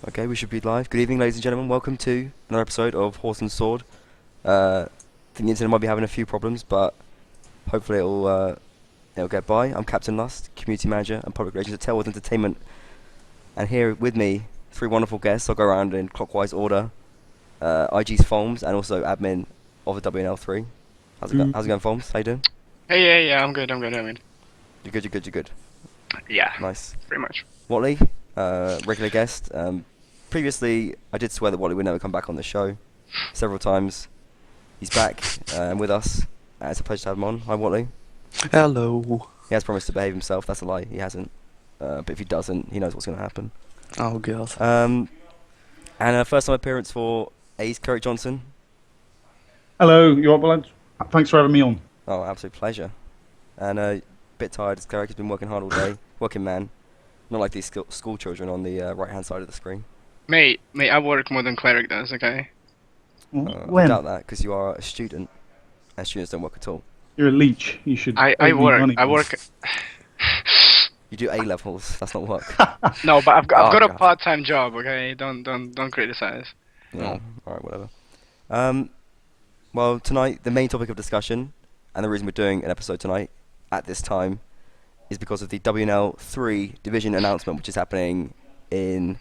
Okay, we should be live. Good evening, ladies and gentlemen. Welcome to another episode of Horse and Sword. I think the internet might be having a few problems, but hopefully it'll get by. I'm Captain Lust, Community Manager and Public Relations at Tailworth Entertainment. And here with me, three wonderful guests. I'll go around in clockwise order. IG's Foams and also admin of the WNL3. How's it going, Foams? How you doing? Hey, yeah, I'm good. I mean, You're good. yeah, Nice. pretty much. Watley, regular guest. Previously, I did swear that Watley would never come back on the show several times. He's back and with us. It's a pleasure to have him on. Hi, Watley. Hello. He has promised to behave himself. That's a lie. He hasn't. But if he doesn't, he knows what's going to happen. Oh god. And a first-time appearance for Ace Kirk Johnson. Hello, you all right, lads? Thanks for having me on. Oh, absolute pleasure. And a bit tired as Kirk has been working hard all day. Working man. Not like these school children on the right-hand side of the screen. Mate, I work more than Cleric does, okay? I When? doubt that because you are a student, and students don't work at all. You're a leech. You should. I only work. money. I work. You do A levels. That's not work. No, but I've Oh, got a God. part-time job, okay? Don't criticize. Yeah. All right, whatever. Well, tonight the main topic of discussion, and the reason we're doing an episode tonight at this time, is because of the WNL3 division announcement, which is happening in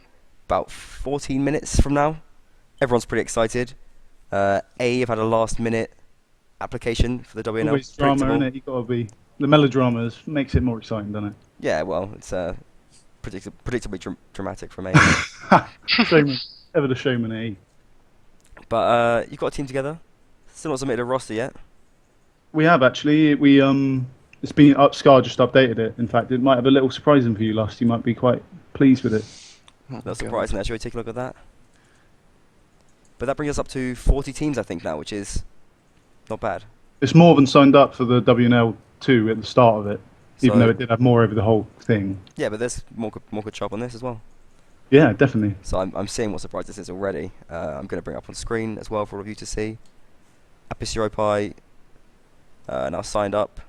about 14 minutes from now. Everyone's pretty excited. Have had a last-minute application for the WNL. Always drama, Predictable. innit? You gotta be. The melodrama makes it more exciting, doesn't Yeah, well, it's predictably dramatic from A. it? Showman, ever the showman, eh? But you've got a team together. Still not submitted a roster yet. We have actually. It's been up. Scar just updated it. In fact, it might have a little surprising for you, Lust. You might be quite pleased with it. Oh, Not God. surprising that. Shall we take a look at that? But that brings us up to 40 teams, I think, now, which is not bad. It's more than signed up for the WNL2 at the start of it, even So- though it did have more over the whole thing. Yeah, but there's more could show up on this as well. Yeah, definitely. So I'm seeing what surprise this is already. I'm going to bring it up on screen as well for all of you to see. Apis Europai now signed up.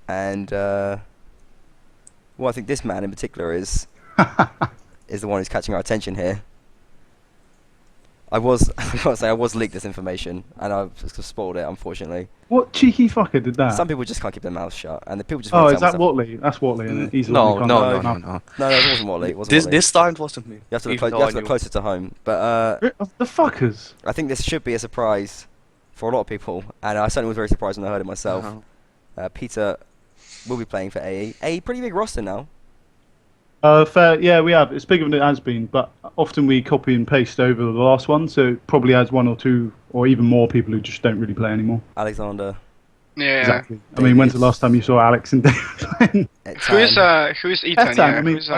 And, well, I think this man in particular is the one who's catching our attention here. I was leaked this information, and I've just spoiled it, unfortunately. What cheeky fucker did that? Some people just can't keep their mouths shut, and the people just Oh, want to is tell that themselves- Watley? That's Watley, isn't it? He's the No, one who no, can't- no, no, no. No, it wasn't Watley. It wasn't This Watley. this time it wasn't me. You have to Even though I look knew. closer to home. But The fuckers. I think this should be a surprise for a lot of people, and I certainly was very surprised when I heard it myself. Uh-huh. Peter will be playing for AE. A pretty big roster now. Fair, yeah, we have. It's bigger than it has been, but often we copy and paste over the last one, so it probably has one or two, or even more people who just don't really play anymore. Alexander, Yeah. Exactly. I mean, when's the last time you saw Alex and David playing? Who's Ethan? Etan, Yeah. I mean, who's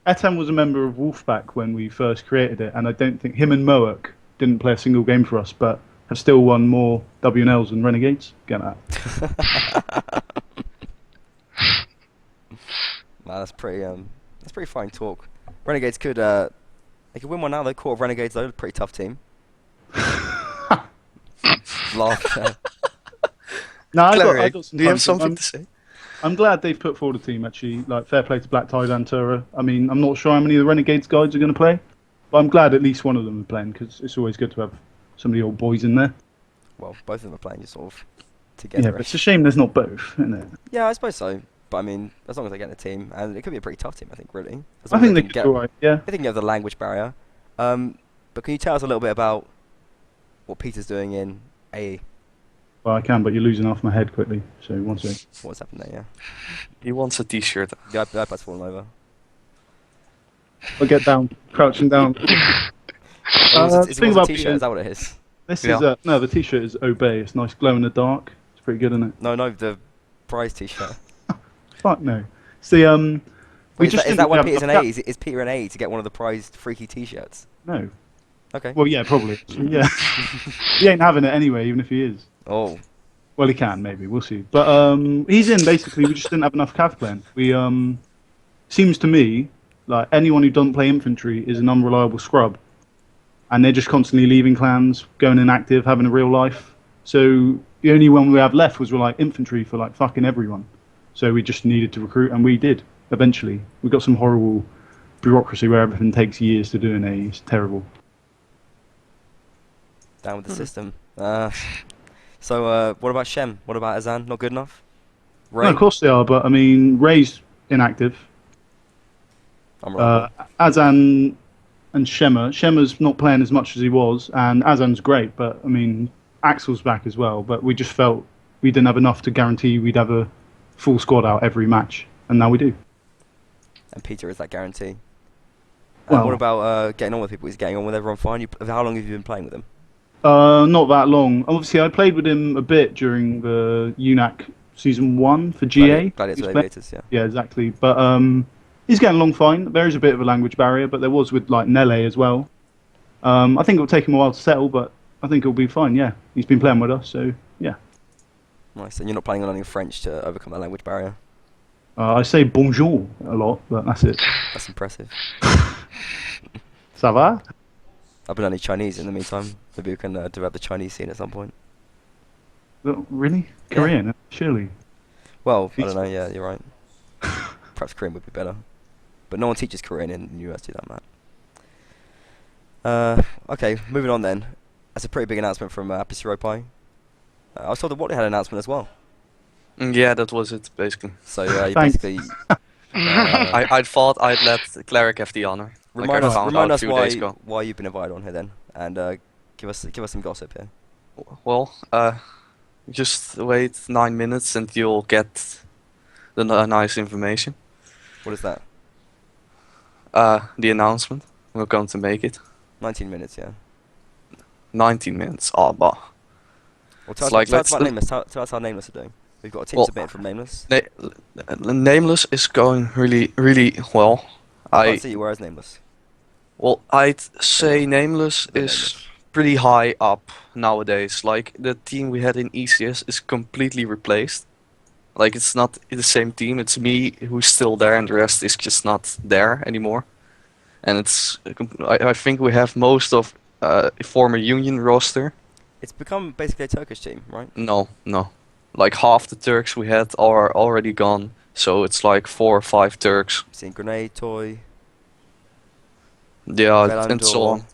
Etan was a member of Wolfpack when we first created it, and I don't think him and Moak didn't play a single game for us, but have still won more WNLs than Renegades. Get that? Wow, that's pretty fine talk. Renegades could they could win one now. They're caught of Renegades though. Pretty tough team. Laugh. No, I Cleric, got some do you fun have something I'm, to say? I'm glad they've put forward a team, actually. Like, fair play to Black Tide and Tura. I mean, I'm not sure how many of the Renegades guys are going to play, but I'm glad at least one of them are playing, because it's always good to have some of the old boys in there. Well, both of them are playing just sort of Yeah, together. but it's a shame there's not both, isn't it? Yeah, I suppose so. But I mean, as long as they get in a team, and it could be a pretty tough team, I think, really. As I long as think they can could do alright, yeah. I think you have the language barrier. But can you tell us a little bit about what Peter's doing in AE? Well, I can, but you're losing half my head quickly, so one sec. What's happened there? Yeah, He wants a t-shirt. the iPad's fallen over. I'll get down, crouching down. It's thing a about t-shirt. being- Is that what it is? This Yeah. is, no, the t-shirt is Obey. It's nice glow in the dark. It's pretty good, isn't it? No, the prize t-shirt. Fuck no. See, we Wait, just is that why didn't Peter's have an A? enough Is Peter an A to get one of the prized freaky t-shirts? No. Okay. Well, yeah, probably. Yeah. He ain't having it anyway, even if he is. Oh, Well, he can, maybe. We'll see. But he's in, basically. We just didn't have enough cav playing. Seems to me like anyone who doesn't play infantry is an unreliable scrub. And they're just constantly leaving clans, going inactive, having a real life. So the only one we have left was like infantry for like fucking everyone. So we just needed to recruit, and we did, eventually. We got some horrible bureaucracy where everything takes years to do in AE is terrible. Down with the system. So what about Shem? What about Azan? Not good enough? Ray? No, of course they are, but I mean, Ray's inactive. Unreliable. Azan and Shemmer. Shemmer's not playing as much as he was, and Azan's great, but I mean, Axel's back as well. But we just felt we didn't have enough to guarantee we'd have a full squad out every match, and now we do. And Peter is that guarantee. Well- What about getting on with people? Is he getting on with everyone fine? How long have you been playing with him? Not that long. Obviously, I played with him a bit during the UNAC Season 1 for GA. Gladiators, He's playing- Aviators, yeah. Yeah, exactly. But he's getting along fine. There is a bit of a language barrier, but there was with like Nele as well. I think it'll take him a while to settle, but I think it'll be fine. Yeah, he's been playing with us, so yeah. Nice. And you're not planning on learning French to overcome that language barrier? I say bonjour a lot, but that's it. That's impressive. Ça va? I've been learning Chinese in the meantime. Maybe we can develop the Chinese scene at some point. Really? Korean? Surely. Well, I don't know. Yeah, you're right. Perhaps Korean would be better. But no one teaches Korean in university, that Matt. Okay, moving on then. That's a pretty big announcement from Apisiropai. I saw that Watley had an announcement as well. Yeah, that was it, basically. So you Thanks. basically I thought I'd let Cleric have the honor. remind I us, found remind out a us few days ago. why you've been invited on here then, and give us some gossip here. Well, just wait 9 minutes and you'll get the nice information. What is that? The announcement. We're going to make it. 19 minutes, yeah. 19 minutes. Oh, bah. Well, tell us, like, tell us let's about l- Nameless. Tell us how Nameless are doing. We've got a team Well, submitted from Nameless. Nameless is going really, really well. I can't see you. Where is Nameless? Well, I'd say Nameless The is Nameless. pretty high up nowadays. Like, the team we had in ECS is completely replaced. Like, it's not the same team. It's me who's still there, and the rest is just not there anymore. And I think we have most of former Union roster. It's become basically a Turkish team, right? No. Like, half the Turks we had are already gone. So it's like 4 or 5 Turks. I've seen Grenade, Toy, Yeah, and so on.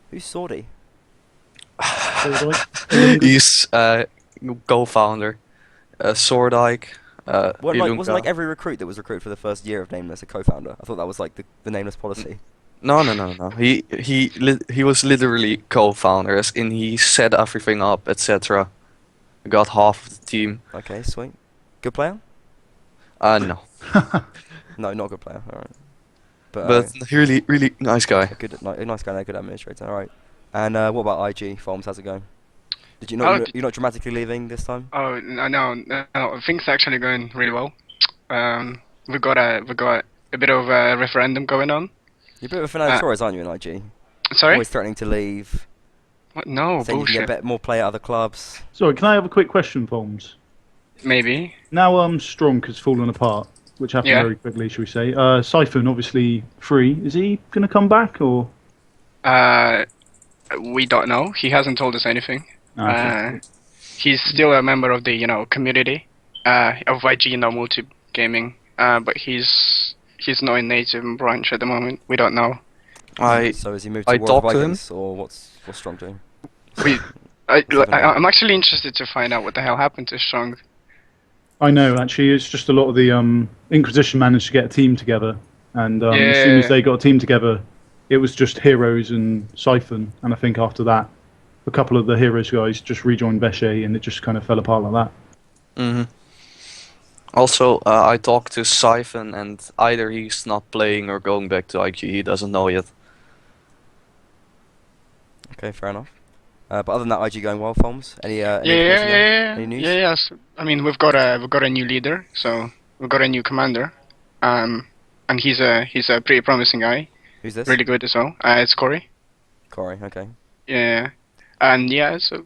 Who's Sordy? He's co-founder. Swordike. Wasn't like every recruit that was recruited for the first year of Nameless a co-founder? I thought that was like the Nameless policy. No. He was literally co-founder, as in he set everything up, etc. Got half of the team. Okay, sweet. Good player? No, No, not a good player. All right. but really, really nice guy. a nice guy, and a good administrator. All right. And what about IG Forms? How's it going? Did you Oh, not? You're not dramatically leaving this time? Oh no, things are actually going really well. We got a bit of a referendum going on. You're a bit of a Fernando Torres, aren't you, in IG? Sorry? Always threatening to leave. What? No, Saying you can bullshit. get more play at other clubs. Sorry, can I have a quick question, Holmes? Maybe. Now Strong has fallen apart, which happened Yeah. very quickly, shall we say. Siphon, obviously free. Is he going to come back, or...? We don't know. He hasn't told us anything. Okay. He's still a member of the community of IG multi gaming. But he's not in native branch at the moment. We don't know. So has he moved to I World talked to him. Vikings, or what's Strong doing? I'm actually interested to find out what the hell happened to Strong. I know, actually, it's just a lot of the Inquisition managed to get a team together, and as soon as Yeah. they got a team together, it was just Heroes and Siphon, and I think after that, a couple of the Heroes guys just rejoined Veshe, and it just kind of fell apart like that. Hmm. Also, I talked to Siphon, and either he's not playing or going back to IQ. He doesn't know yet. Okay, fair enough. But other than that, IG going well, Forms? Any information Yeah. there? Any news? Yes. I mean, we've got a new leader, so we've got a new commander. And he's a pretty promising guy. Who's this? Really good as well. It's Corey. Corey, okay. Yeah. And yeah, so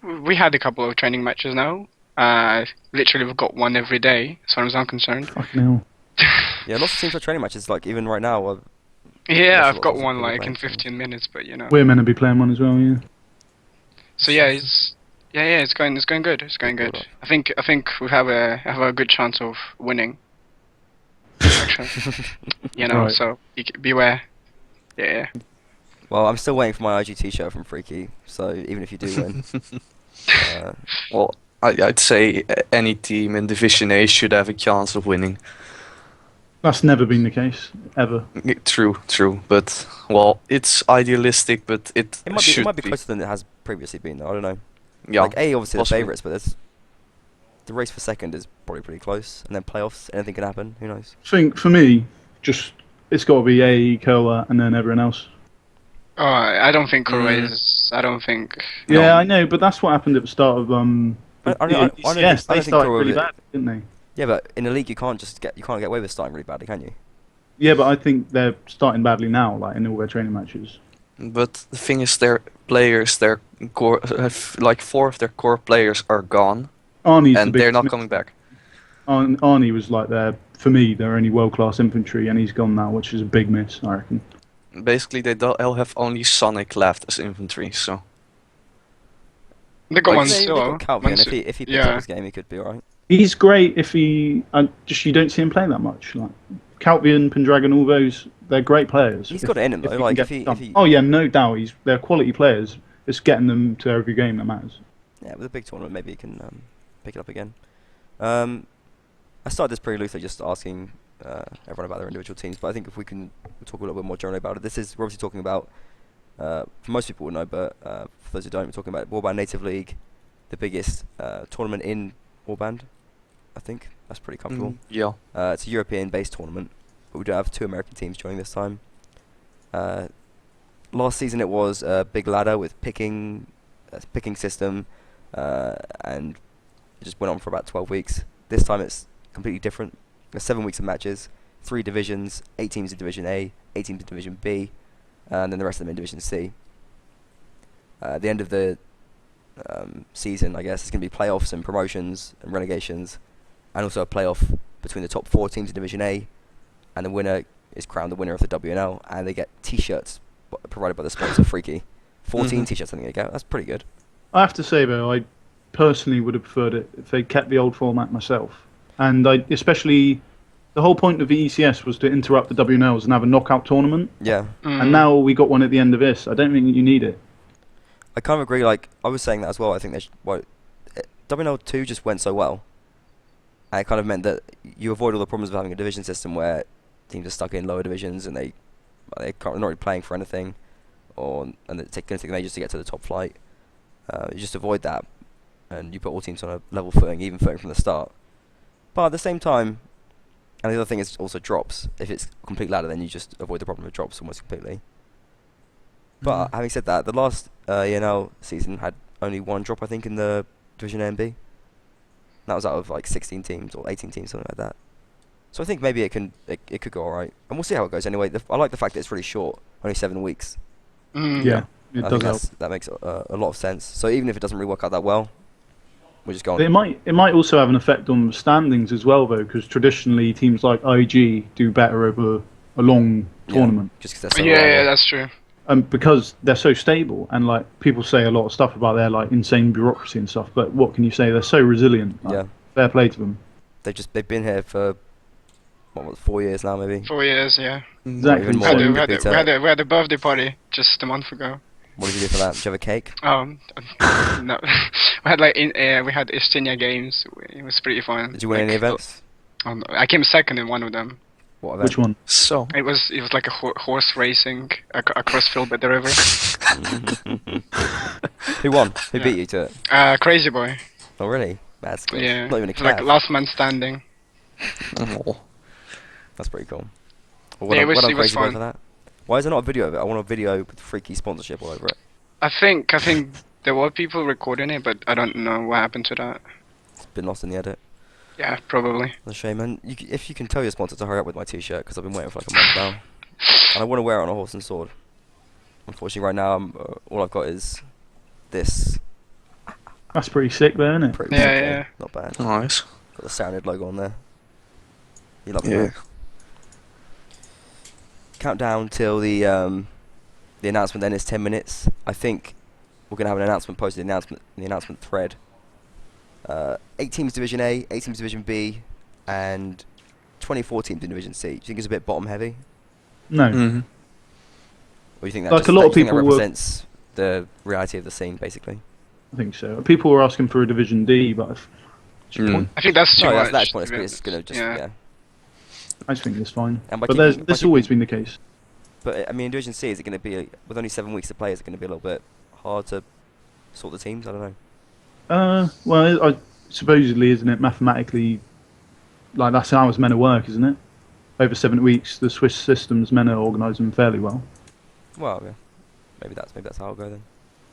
we had a couple of training matches now. Literally we've got one every day, as far as I'm concerned. Fucking hell. Yeah, lots of teams have training matches, like even right now. Yeah, That's I've got what one people like play, in so. 15 minutes, but you know. We're meant to be playing one as well, yeah. So yeah, it's going good. It's going good. I think we have a good chance of winning. actually. You know, Right. so beware. Yeah. Well, I'm still waiting for my IG T-shirt from Freaky. So even if you do win, uh, Well, I'd say any team in Division A should have a chance of winning. That's never been the case ever. True. But well, it's idealistic, but it it should might be closer than it has previously been. Though. I don't know. Yeah, Like A, obviously possibly. the favourites, but the race for second is probably pretty close, and then playoffs, anything can happen. Who knows? I think for me, just it's got to be A, Koa, and then everyone else. Oh, I don't think Korea Mm. is. I don't think. No. Yeah, I know, but that's what happened at the start of I yes, they don't think started Korea really would- bad, didn't they? Yeah, but in the league you can't get away with starting really badly, can you? Yeah, but I think they're starting badly now, like in all their training matches. But the thing is, their players, their core, like 4 of their core players are gone, Arnie's the and they're biggest not miss. coming back. Arnie was like for me, their only world-class infantry, and he's gone now, which is a big miss, I reckon. Basically, they'll have only Sonic left as infantry. So They got Like, one They still. got Calvian. Once If he picks yeah. up his game, he could be alright. He's great if he you don't see him playing that much. Like Calvian, Pendragon, all those, they're great players. He's got it in him, though, he like, can if get he- done. if he- Oh yeah, no doubt. They're quality players. It's getting them to every game that matters. Yeah, with a big tournament, maybe he can pick it up again. I started this pretty loosely, just asking everyone about their individual teams, but I think if we'll talk a little bit more generally about it. We're obviously talking about, for most people will know, but for those who don't, we're talking about Warband Native League, the biggest tournament in Warband. I think that's pretty comfortable. yeah, It's a European-based tournament, but we do have 2 American teams joining this time. Last season it was a big ladder with picking system, and it just went on for about 12 weeks. This time it's completely different. There's 7 weeks of matches, 3 divisions, 8 teams in Division A, 8 teams in Division B, and then the rest of them in Division C. At the end of the season, I guess, it's going to be playoffs and promotions and relegations, and also a playoff between the top 4 teams in Division A, and the winner is crowned the winner of the WNL, and they get T-shirts provided by the sponsor Freaky. 14 Mhm. T-shirts, I think they get. That's pretty good. I have to say though, I personally would have preferred it if they kept the old format myself. And especially the whole point of the ECS was to interrupt the WNLs and have a knockout tournament. Yeah, And now we got one at the end of this. I don't think you need it. I kind of agree. Like I was saying that as well. I think WNL 2 just went so well, and it kind of meant that you avoid all the problems of having a division system where teams are stuck in lower divisions and they can't, not really playing for anything, and it's taking ages to get to the top flight. You just avoid that, and you put all teams on a level footing, even footing from the start. But at the same time, and the other thing is also drops. If it's a complete ladder, then you just avoid the problem of drops almost completely. But having said that, the last ENL season had only 1 drop, I think, in the Division A and B. That was out of like 16 teams or 18 teams, something like that. So I think maybe it could go alright, and we'll see how it goes. Anyway, I like the fact that it's really short, only 7 weeks. Yeah, it I does think help. that makes a lot of sense. So even if it doesn't really work out that well, we'll just go on. It might also have an effect on the standings as well, though, because traditionally teams like IG do better over a long tournament. Just because they're so Yeah, reliable. that's true. Because they're so stable, and like people say a lot of stuff about their like insane bureaucracy and stuff. But what can you say? They're so resilient. Like, Yeah. fair play to them. They've been here for 4 years now, maybe. 4 years, yeah. Exactly. even We more. had, So- a, we, had a, we, had a, we had a birthday party just a month ago. What did you do for that? Did you have a cake? No, we had like we had Estonia games. It was pretty fun. Did you win any events? No, I came second in one of them. What event? Which one? So It was like a horse racing across field by the river. Who won? Who Yeah. beat you to it? Crazy boy. Oh, really? That's good. Yeah. Not even a It was like calf. last man standing. oh, That's pretty cool. Well, Yeah, well it done, was Crazy Boy, fun. for that. Why is there not a video of it? I want a video with Freaky sponsorship all over it. I think there were people recording it, but I don't know what happened to that. It's been lost in the edit. Yeah, probably. That's a shame, man. If you can tell your sponsor to hurry up with my t-shirt, because I've been waiting for like a month now. And I want to wear it on a horse and sword. Unfortunately, right now, all I've got is this. That's pretty sick, there, isn't it? Pretty Yeah, simple, yeah. Not bad. nice. Got the Sounded logo on there. You love Yeah. it. Countdown till the announcement then is 10 minutes. I think we're going to have an announcement posted in the announcement thread. 8 teams Division A, 8 teams Division B, and 24 teams in Division C. Do you think it's a bit bottom heavy? No. Mm-hmm. Or do you think that Like just, a lot that, of do you think that people were- represents the reality of the scene, basically? I think so. People were asking for a Division D, but I think that's too No, much. that's to pointless, be but it's honest. going to just, Yeah. yeah. I just think it's fine. And by But keeping- by that's always keeping- been the case. But, I mean, in Division C, is it going to be, with only 7 weeks to play, is it going to be a little bit hard to sort the teams? I don't know. Well, supposedly, isn't it mathematically, like that's how it's meant to work, isn't it? Over 7 weeks, the Swiss system's meant to organise them fairly well. Well, yeah. Maybe that's how I'll go then.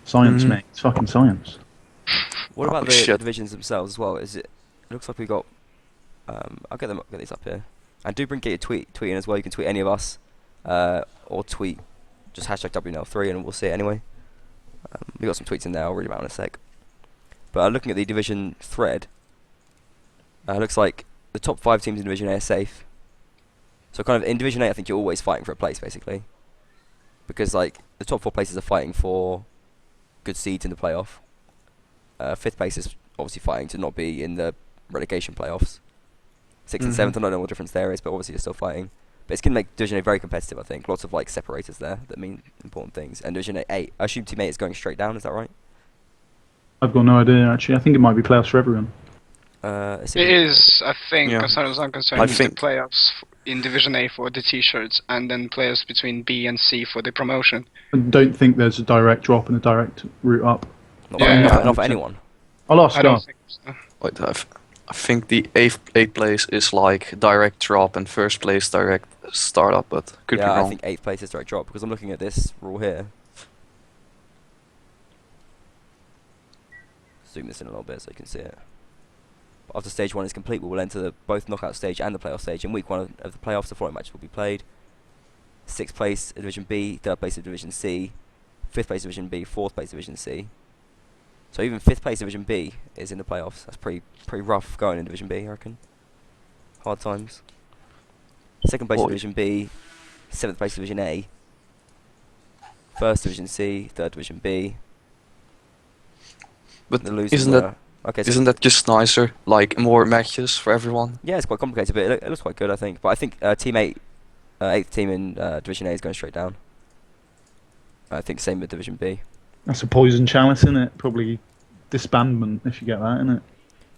Science, Mhm. mate. It's fucking science. What Oh, about the shit. divisions themselves as well? It looks like we got. I'll get these up here. And do get your tweet in as well. You can tweet any of us, or tweet just hashtag WNL3 and we'll see it anyway. We got some tweets in there. I'll read them out in a sec. But looking at the division thread, looks like the top 5 teams in Division A are safe. So kind of in Division A, I think you're always fighting for a place basically, because like the top 4 places are fighting for good seeds in the playoff. 5th place is obviously fighting to not be in the relegation playoffs. 6th and 7th, I don't know what difference there is, but obviously you're still fighting. But it's going to make Division A very competitive, I think. Lots of like separators there that mean important things. And Division A, I assume Team 8 is going straight down, is that right? I've got no idea, actually. I think it might be playoffs for everyone. It It is, I think, Yeah. as far as I'm concerned, I it's think- the playoffs in Division A for the T-shirts, and then playoffs between B and C for the promotion. I don't think there's a direct drop and a direct route up. Not, Yeah, for, yeah. not for anyone. I'll ask I don't Scar. think so. Wait, I think the eighth place is like direct drop and first place direct startup, but could be Yeah, I wrong. think 8th place is direct drop because I'm looking at this rule here. Zoom this in a little bit so you can see it. After stage 1 is complete, we will enter both knockout stage and the playoff stage. In week 1 of the playoffs, the following matches will be played: 6th place in Division B, 3rd place in Division C, 5th place Division B, 4th place Division C. So even 5th place Division B is in the playoffs. That's pretty rough going in Division B, I reckon. Hard times. 2nd place Boy. Division B, 7th place Division A, 1st Division C, 3rd Division B. But The losers isn't that were- okay, so isn't that just nicer? Like more matches for everyone. yeah, it's quite complicated, but it looks quite good, I think. But I think Team 8, 8th team in Division A is going straight down. I think same with Division B. That's a poison chalice, isn't it? Probably disbandment, if you get that, isn't it?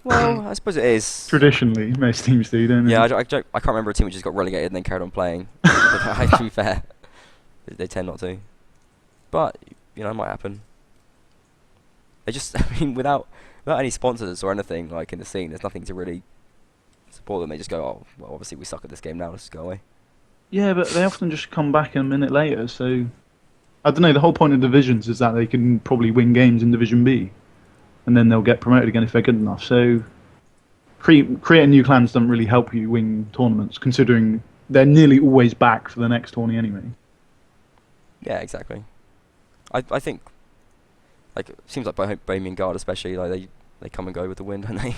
Well, I suppose it is. Traditionally, most teams do, don't they? Yeah, I can't remember a team which just got relegated and then carried on playing. To be fair, they tend not to. But you know, it might happen. They just, I mean, without any sponsors or anything like in the scene, there's nothing to really support them. They just go, oh, well, obviously we suck at this game now. Let's just go away. Yeah, but they often just come back a minute later, so... I don't know, the whole point of divisions is that they can probably win games in Division B, and then they'll get promoted again if they're good enough, so... Creating new clans doesn't really help you win tournaments, considering they're nearly always back for the next tourney anyway. Yeah, exactly. I think, like, it seems like Bohemian Guard especially, like they come and go with the wind, don't they?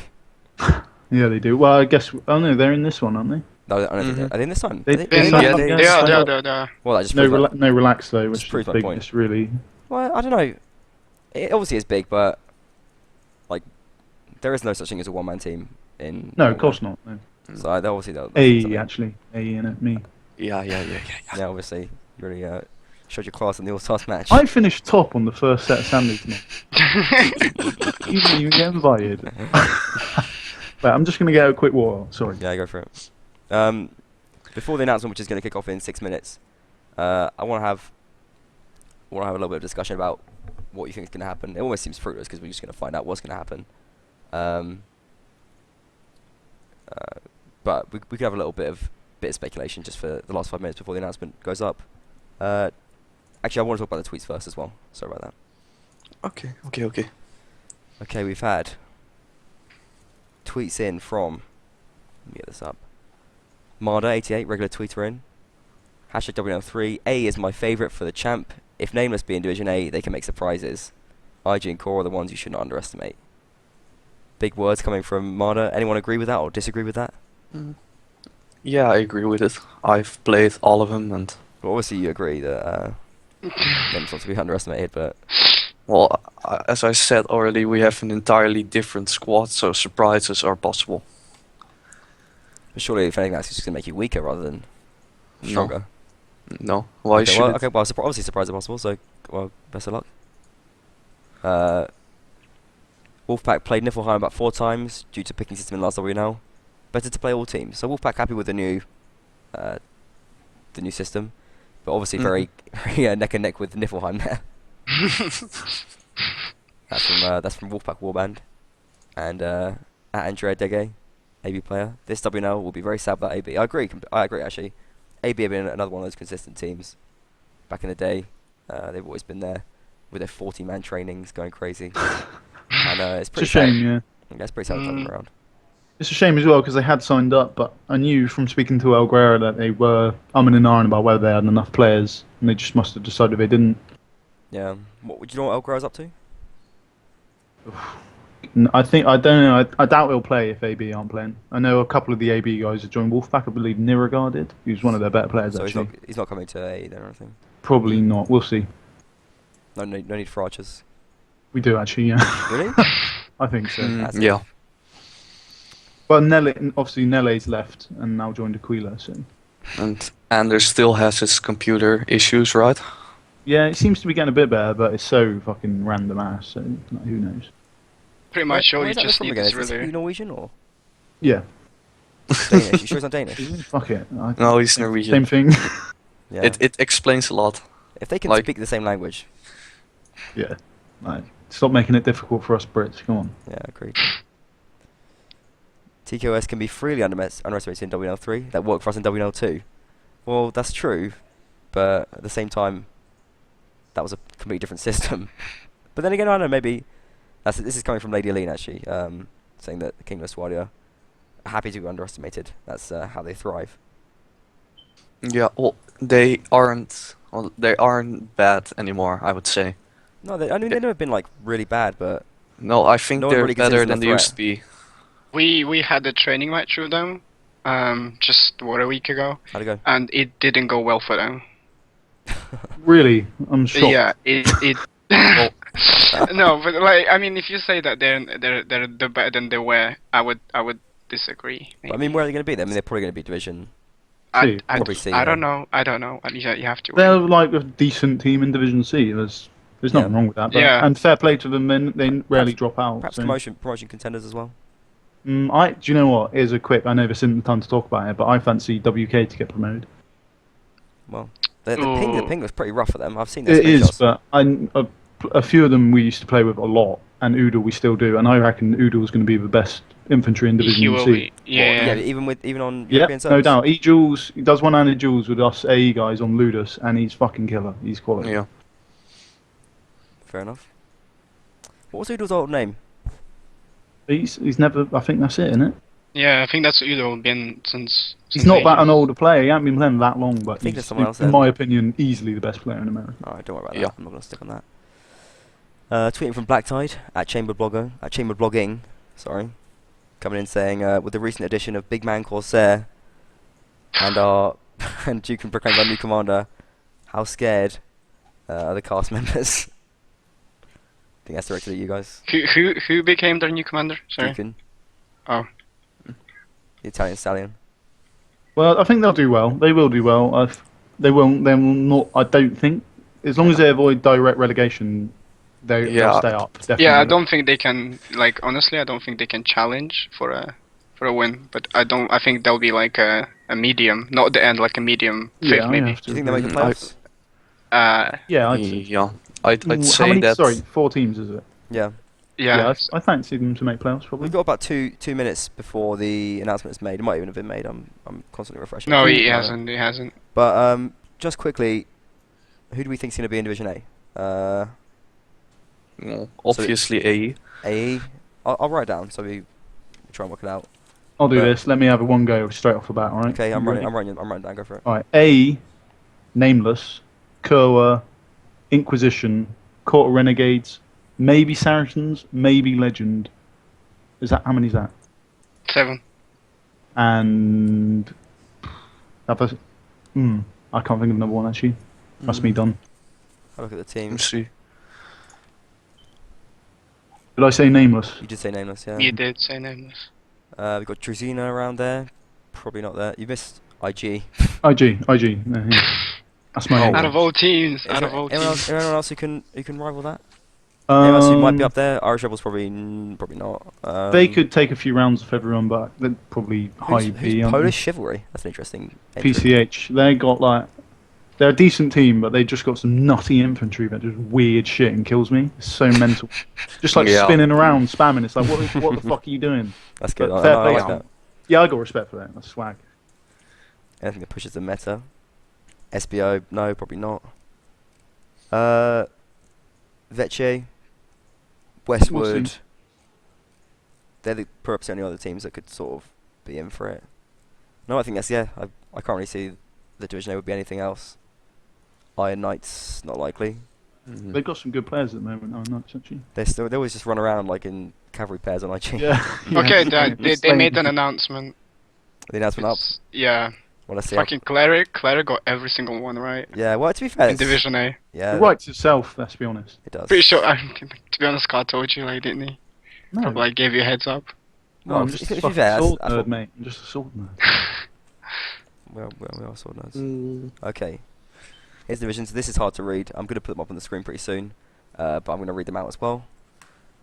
Yeah, they do. Well, I guess... Oh no, they're in this one, aren't they? No, I don't think Mhm. are they in this time? They- Are they- Yeah, yeah, they yeah, are, yeah. they are. Well, that just No, proves no relax though, Just which proves is my big. point. It's really... Well, I don't know. It obviously is big, but like there is no such thing as a one-man team in. No, Norway. of course not. No. So obviously they'll A, something. actually. A, innit? Me. Yeah. Yeah, obviously you really showed your class in the All-Stars match. I finished top on the first set of standings tonight. You didn't even get invited. Wait, I'm just going to get a quick water. Sorry. Yeah, go for it. Before the announcement, which is going to kick off in 6 minutes, I want to have a little bit of discussion about what you think is going to happen. It almost seems fruitless because we're just going to find out what's going to happen. But we could have a little bit of speculation just for the last 5 minutes before the announcement goes up. Actually, I want to talk about the tweets first as well. Sorry about that. Okay. Okay, we've had tweets in from, let me get this up, Marda88, regular tweeter in, hashtag WNL3, A is my favourite for the champ. If Nameless be in Division A, they can make surprises. IG and Core are the ones you should not underestimate. Big words coming from Marda. Anyone agree with that or disagree with that? Yeah, I agree with it. I've played all of them, and Well, obviously you agree that Nameless not to be underestimated, but well, as I said already, we have an entirely different squad, so surprises are possible. But surely, if anything, that's just going to make you weaker rather than stronger. No. Why Okay, should well, it? okay, well, obviously surprise are possible, so, well, best of luck. Wolfpack played Niflheim about 4 times due to picking system in last WNL. Better to play all teams. So Wolfpack happy with the new system, but obviously very neck and neck with Niflheim there. That's from Wolfpack Warband, and at Andrea Dege, AB player. This WNL will be very sad about AB. I agree. I agree actually. AB have been another one of those consistent teams. Back in the day, they've always been there with their 40-man trainings going crazy. And it's It's pretty a shame, yeah. Yeah, it's pretty sad to have them around. It's a shame as well because they had signed up, but I knew from speaking to El Guerrero that they were umming and ahhing about whether they had enough players, and they just must have decided they didn't. Yeah. What would you know what El Guerrero's up to? I don't know. I doubt he'll play if AB aren't playing. I know a couple of the AB guys have joined Wolfpack. I believe Niragar did. He was one of their better players So actually. he's not coming to AE then or anything. Probably not. We'll see. No need for archers. We do actually, yeah. Really? I think so. That's Yeah. But obviously Nele's left and now joined Aquila. So And Anders still has his computer issues, right? yeah, it seems to be getting a bit better, but it's so fucking random ass. So like, who knows? Pretty much all Where you is that just from need again? is Is he really. Norwegian or Yeah. Danish? You sure it's not Danish? Fuck it. No, he's Norwegian. Same thing. Yeah. It explains a lot. If they can like- speak the same language. Yeah. Right. Stop making it difficult for us Brits. Come on. Yeah, agreed. TKOS can be freely underestimated in WNL3. That worked for us in WNL2. Well, that's true, but at the same time, that was a completely different system. But then again, I don't know, maybe this is coming from Lady Aline actually, saying that the Kingless Warrior are happy to be underestimated. That's how they thrive. Yeah, well, they aren't bad anymore, I would say. No, I mean they've never been like really bad, but No, I think No one they're really considers better them a than they threat. used to be. We had a training match with them, just a week ago, how'd it go? and it didn't go well for them. Really, I'm shocked. Yeah, it. No, but like I mean, if you say that they're better than they were, I would disagree. But, I mean, where are they going to be then? I mean, they're probably going to be Division. See, probably C, I yeah. don't know. You have to. They're Win. like a decent team in Division C. There's nothing Yeah. wrong with that. But, Yeah. And fair play to them. They rarely drop out. Perhaps so. promotion contenders as well. Do you know what? Here's a quick. I know this isn't the time to talk about it, but I fancy WK to get promoted. Well, the ping was pretty rough for them. I've seen It their is, screenshots. but a few of them we used to play with a lot, and Udo we still do, and I reckon Udo is going to be the best infantry in He Division will C. be. Yeah. Yeah, even on Yeah, European servers. no doubt. He does one-handed duels with us AE guys on Ludus, and he's fucking killer. He's quality. Yeah. Fair enough. What was Udo's old name? He's never. I think that's it, isn't it? Yeah, I think that's Udo been since. He's since not that ages. an older player. He hasn't been playing that long, but think he's, there's someone else in there. my opinion, easily the best player in America. Alright, don't worry about Yeah. that. I'm not going to stick on that. Tweeting from Blacktide at Chambered Blogging, sorry, coming in saying, with the recent addition of Big Man Corsair and Duke and proclaimed our new commander, how scared are the cast members? I think that's directed at you guys. Who became their new commander? Sorry. Dukin, Oh. the Italian stallion. Well, I think they'll do well. They will do well. They will not. I don't think, as long as they avoid direct relegation, they'll stay up. Definitely. Yeah, I don't think they can. Like honestly, I don't think they can challenge for a win. But I think they'll be like a medium, not the end, like a medium fifth Yeah, I maybe. have to Do you think they'll make the I- playoffs? Yeah, I'd say. Yeah. I'd How say many? that. Sorry, 4 teams is it? Yeah. Yeah. I fancy them to make playoffs probably. We've got about two minutes before the announcement is made. It might even have been made. I'm constantly refreshing. No, he hasn't. He hasn't. But just quickly, who do we think is going to be in Division A? Well, obviously AE. AE. I'll write it down so we try and work it out. I'll do But- this. Let me have a one go straight off the bat. All right. Okay, I'm You writing ready? down. Go for it. All right. A, Nameless, Kerwa, Inquisition, Court of Renegades, maybe Saracens, maybe Legend. Is that how many is that? 7. And I can't think of another one actually. That's me done. Have a look at the Let me teams. see. Did I say Nameless? You did say nameless, yeah. You did say nameless. We've got Druzina around there. probably not there. You missed IG. IG. Yeah. That's my. Oh. Out of all teams, Is out there of all anyone teams. else who can rival that? Anyone else who might be Um, up there? Irish Rebels probably not. they could take a few rounds off everyone, but they're probably high Who's B. aren't Polish Chivalry? That's an interesting they? entry. PCH. They got like. They're a decent team, but they just got some nutty infantry that just weird shit and kills me. It's so mental. Just like Yeah. spinning around, spamming. It's like, what the fuck are you doing? That's good. But I fair like play. that. Yeah, I got respect for that. That's swag. Anything that pushes the meta. SBO, no, probably not. Vecce, Westwood. see. They're the perhaps the only other teams that could sort of be in for it. No, I think that's I can't really see the Division A would be anything else. Iron Knights, not likely. Mhm. They've got some good players at the moment. Oh, nice actually. They always just run around like in cavalry pairs on IG. Yeah. Okay, yeah. they made an announcement. The announcement up. Yeah, Well, let's see. fucking Cleric got every single one right Yeah, well, to be fair, in it's- Division A. Yeah, It writes itself. Let's be honest. it does. Pretty sure. To be honest, Carl told you, like, didn't he? No, Probably like, gave you a heads up. no, Well, I'm just if a you fucking fair, sword that's nerd, what- mate. I'm just a sword nerd. we are sword nerds. Mm. Okay. Here's the divisions. This is hard to read. I'm going to put them up on the screen pretty soon, but I'm going to read them out as well.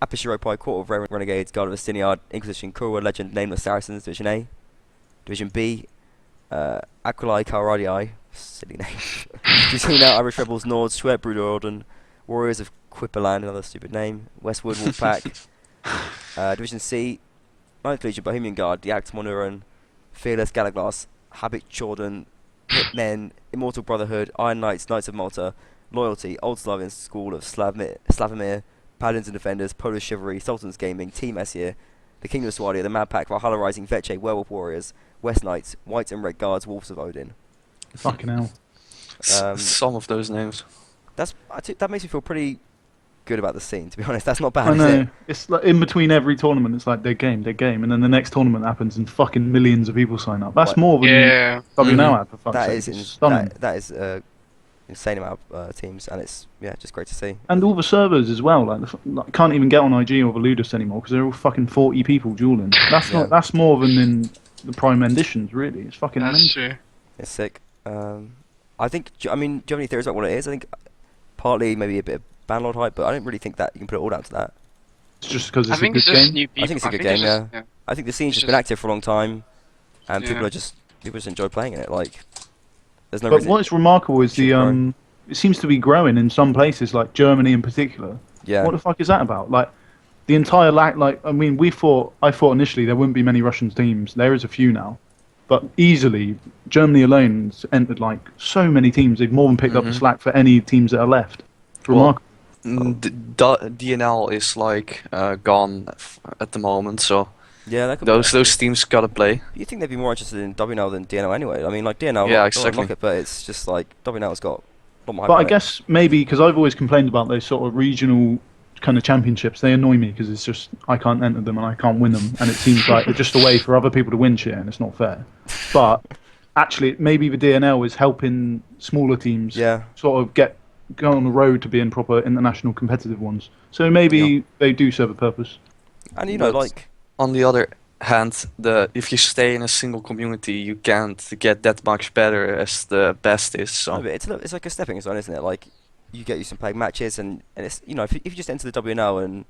Apishiropai, Court of Renegades, Guard of Astiniard, Inquisition, Kura, Legend, Nameless Saracens, Division A. Division B, Aquilai Karadii, silly name. Division Irish Rebels, Nords, Schwert, Bruderorden, Warriors of Quipperland, another stupid name, Westwood, Wolfpack. Division C, 9th Legion, Bohemian Guard, the Act Monuran, Fearless, Galaglass, Habit Jordan, Hitmen, Immortal Brotherhood, Iron Knights, Knights of Malta, Loyalty, Old Slavian School of Slavomir, Paladins and Defenders, Polish Chivalry, Sultan's Gaming, Team Essir, the Kingdom of Swadia, the Mad Pack, Valhalla Rising, Vecce, Werewolf Warriors, West Knights, White and Red Guards, Wolves of Odin. Fucking hell. Some of those names. That makes me feel pretty good about the scene, to be honest. That's not bad, I is know. it? It's like in between every tournament, it's like their game, and then the next tournament happens and fucking millions of people sign up. That's What? more than Yeah. W now Mhm. had, for fuck's That sake. is It's stunning. that is insane amount of teams, and it's just great to see. And all the servers as well. Like can't even get on IG or the Ludus anymore because they're all fucking 40 people dueling. That's Yeah. not. That's more than in the Prime Editions, really. It's fucking. That's mental. true. It's sick. I think. Do you have any theories about what it is? I think partly maybe a bit of Banlord hype, but I don't really think that you can put it all down to that. It's just because I it's a think good it's just game. new people. I think it's a good it's game, just- I think the scene's It's just been just- active for a long time, and Yeah. people just enjoy playing in it. Like, there's no But reason. what is remarkable is Should grow. it seems to be growing in some places, like Germany in particular. Yeah. What the fuck is that about? Like, the entire I mean, I thought initially there wouldn't be many Russian teams. There is a few now, but easily Germany alone has entered like so many teams. They've more than picked up the Mhm. slack for any teams that are left. Well, Remarkable. DNL is like gone at the moment, so Yeah, that could be those teams gotta play. You think they'd be more interested in WNL than DNL anyway? I mean, like DNL, Yeah, I exactly. like it, but it's just like WNL's got a lot more hype But I on it. guess maybe because I've always complained about those sort of regional kind of championships, they annoy me because it's just I can't enter them and I can't win them, and it seems like they're just a way for other people to win shit, and it's not fair. But actually, maybe the DNL is helping smaller teams Yeah. sort of go on the road to being proper international competitive ones. So maybe Yeah. they do serve a purpose. And you know, But- like, On the other hand, if you stay in a single community, you can't get that much better as the best is. no, So but it's like a stepping stone, isn't it? Like, you get used to playing matches, and it's if you just enter the WNL and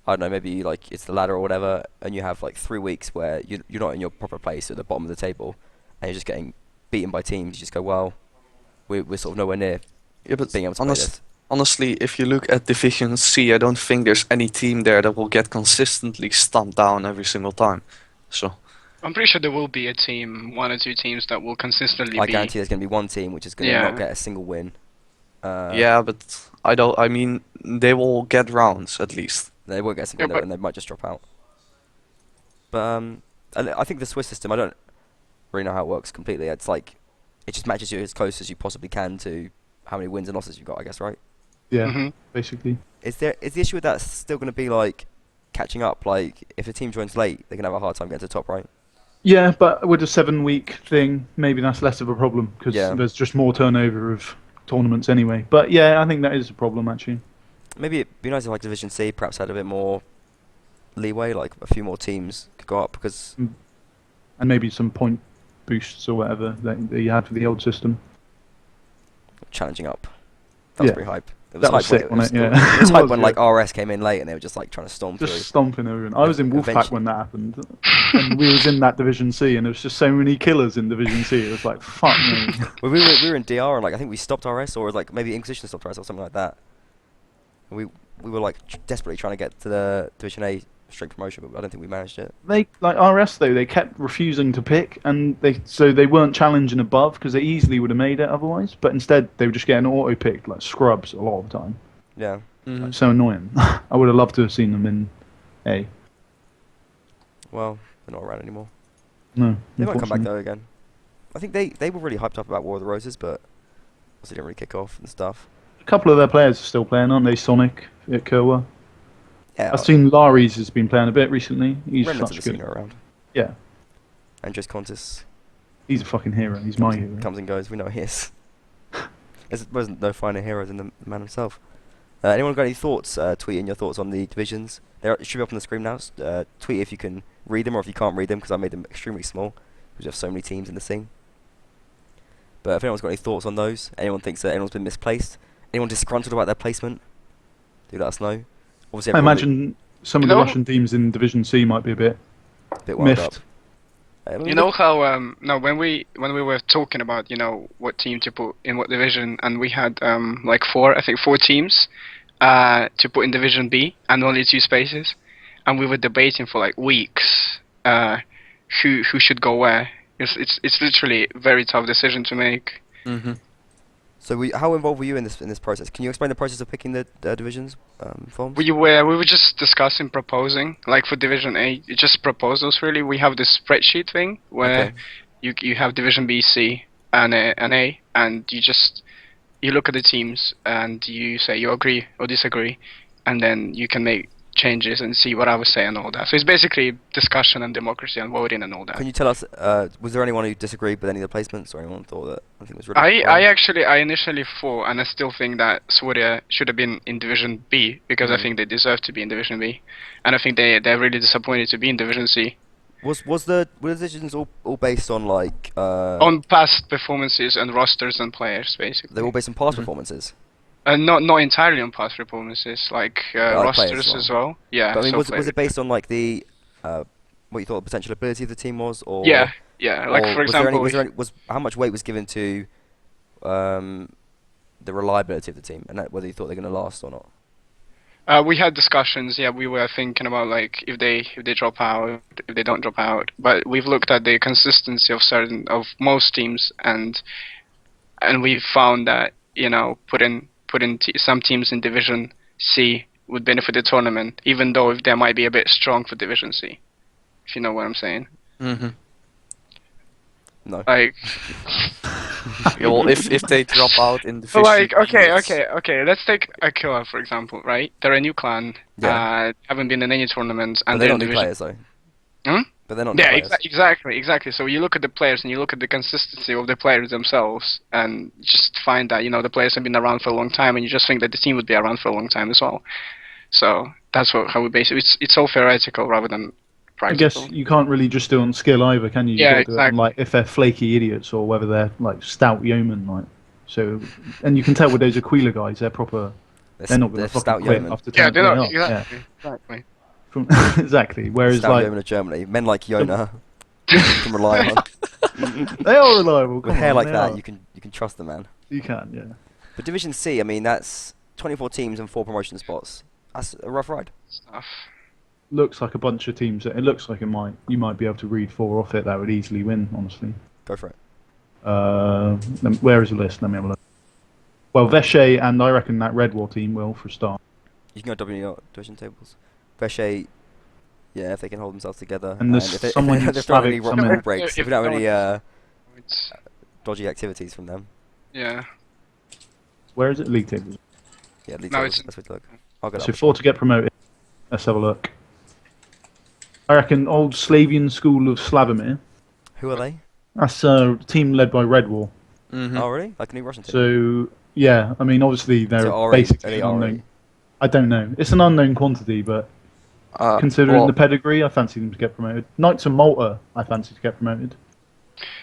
I don't know, maybe like it's the ladder or whatever, and you have like 3 weeks where you're not in your proper place at the bottom of the table, and you're just getting beaten by teams. You just go, well, we're sort of nowhere near yeah, but being able to play this. honestly, if you look at Division C, I don't think there's any team there that will get consistently stomped down every single time. So I'm pretty sure there will be a team, one or two teams that will consistently I be. guarantee there's going to be one team which is going to Yeah. not get a single win. yeah, but I mean, they will get rounds at least. They won't get a single Yeah, note, but- and they might just drop out. But I think the Swiss system, I don't really know how it works completely. It's like it just matches you as close as you possibly can to how many wins and losses you've got, I guess, right? Yeah, hmm basically. Is the issue with that still going to be like catching up? Like if a team joins late, they can have a hard time getting to the top, right? Yeah, but with a 7-week thing, maybe that's less of a problem because Yeah. there's just more turnover of tournaments anyway. But yeah, I think that is a problem actually. Maybe it'd be nice if like Division C perhaps had a bit more leeway, like a few more teams could go up because And maybe some point boosts or whatever that you had for the old system. Challenging up. That was Yeah. pretty hype. It That was hype sick, when wasn't it? Yeah. It was It hype was, when yeah. like RS came in late and they were just like trying to storm through. Just stomping everyone. I was in Wolfpack Eventually- when that happened, and we was in that Division C, and there was just so many killers in Division C. It was like, fuck me. Well, we were in DR and like I think we stopped RS or like maybe Inquisition stopped RS or something like that. And we were like desperately trying to get to the Division A straight promotion, but I don't think we managed it. They like RS though. They kept refusing to pick, and they weren't challenging above because they easily would have made it otherwise. But instead, they were just getting auto picked like scrubs a lot of the time. Yeah. Like, so annoying. I would have loved to have seen them in A. Well, they're not around anymore. No, They might come back unfortunately. though again. I think they were really hyped up about War of the Roses, but also didn't really kick off and stuff. A couple of their players are still playing, aren't they? Sonic at Kerwa. Yeah. I've seen Lari's has been playing a bit recently. He's remnants of such the good. scene are around. Yeah, And just Contis he's a fucking hero. He's my hero. comes and goes. We know he is. There's no finer hero than the man himself. Anyone got any thoughts? Tweet in your thoughts on the divisions. It should be up on the screen now. Tweet if you can read them or if you can't read them, because I made them extremely small because we have so many teams in the scene. But if anyone's got any thoughts on those, anyone thinks that anyone's been misplaced, anyone disgruntled about their placement, do let us know. Obviously, I everyone imagine some of You the know- Russian teams in Division C might be a bit a bit wound miffed. up. I mean, You know how no when we were talking about what team to put in what division, and we had like four teams to put in Division B and only 2 spaces, and we were debating for like weeks who should go where. It's literally a very tough decision to make. Mm-hmm. So how involved were you in this process? Can you explain the process of picking the divisions forms? We were just discussing proposing, like for Division A, it's just proposals really. We have this spreadsheet thing where Okay. you have Division B, C, and A, and you look at the teams and you say you agree or disagree, and then you can make changes and see what I would say and all that. So it's basically discussion and democracy and voting and all that. Can you tell us, was there anyone who disagreed with any of the placements, or anyone thought that anything was really I initially thought, and I still think that Swordia should have been in Division B because I think they deserve to be in Division B, and I think they're really disappointed to be in Division C. were the decisions all based on like On past performances and rosters and players, basically. they were all based on past performances? Not entirely on past performances, like like players rosters as as well. Yeah. But I mean, so was players. it based on like the what you thought the potential ability of the team was, or Yeah. Like or for example, was how much weight was given to the reliability of the team, and whether you thought they're going to last or not? we had discussions. Yeah, we were thinking about like if they drop out, if they don't drop out. But we've looked at the consistency of most teams, and we've found that putting some teams in Division C would benefit the tournament, even though if they might be a bit strong for Division C. If you know what I'm saying. Mm-hmm. No. Like. Yeah, well, if they drop out in the So like, it's- okay. Let's take Aquila for example, right? They're a new clan. Yeah. Haven't been in any tournaments, But and they're they're not in new Division. players though. Hmm? But they're not new Yeah, players. exactly. So you look at the players and you look at the consistency of the players themselves, and just find that the players have been around for a long time, and you just think that the team would be around for a long time as well. So that's how we base it. It's all theoretical rather than I practical. guess you can't really just do it on skill either, can you? You Yeah, gotta do it on, exactly. like if they're flaky idiots or whether they're like stout yeomen, like. So, and you can tell with those Aquila guys, they're proper. They're not going they're to stout fucking quit yeomen. after Yeah, 10 they're not minutes. exactly. From, exactly. Whereas Stout like yeomen of Germany, men like Yona, you can rely on. they are reliable. With Come hair on, like they that, are. you can trust the man. You can, yeah. But Division C, I mean, that's 24 teams and 4 promotion spots. That's a rough ride. Stuff. Looks like a bunch of teams. It looks like you might be able to read 4 off it that would easily win. Honestly. Go for it. Where is the list? Let me have a look. Well, Veshe and I reckon that Red War team will for a start. You can go W your division tables. Veshe, yeah, if they can hold themselves together. And there's if someone if who's they've done any Slavic, someone- rule breaks, if we don't have any It's, dodgy activities from them. yeah. Where is it? League tables. Yeah, lead No, tables, it's- that's what to look. I'll go So that 4 to get promoted. Let's have a look. I reckon old Slavian school of Slavomir. Who are they? That's a team led by Red War. Mhm. Oh, really? Like a new Russian team? So yeah, I mean obviously they're So RE, basically are they an RE? unknown. I don't know. It's an unknown quantity, but considering well, the pedigree, I fancy them to get promoted. Knights of Malta, I fancy to get promoted.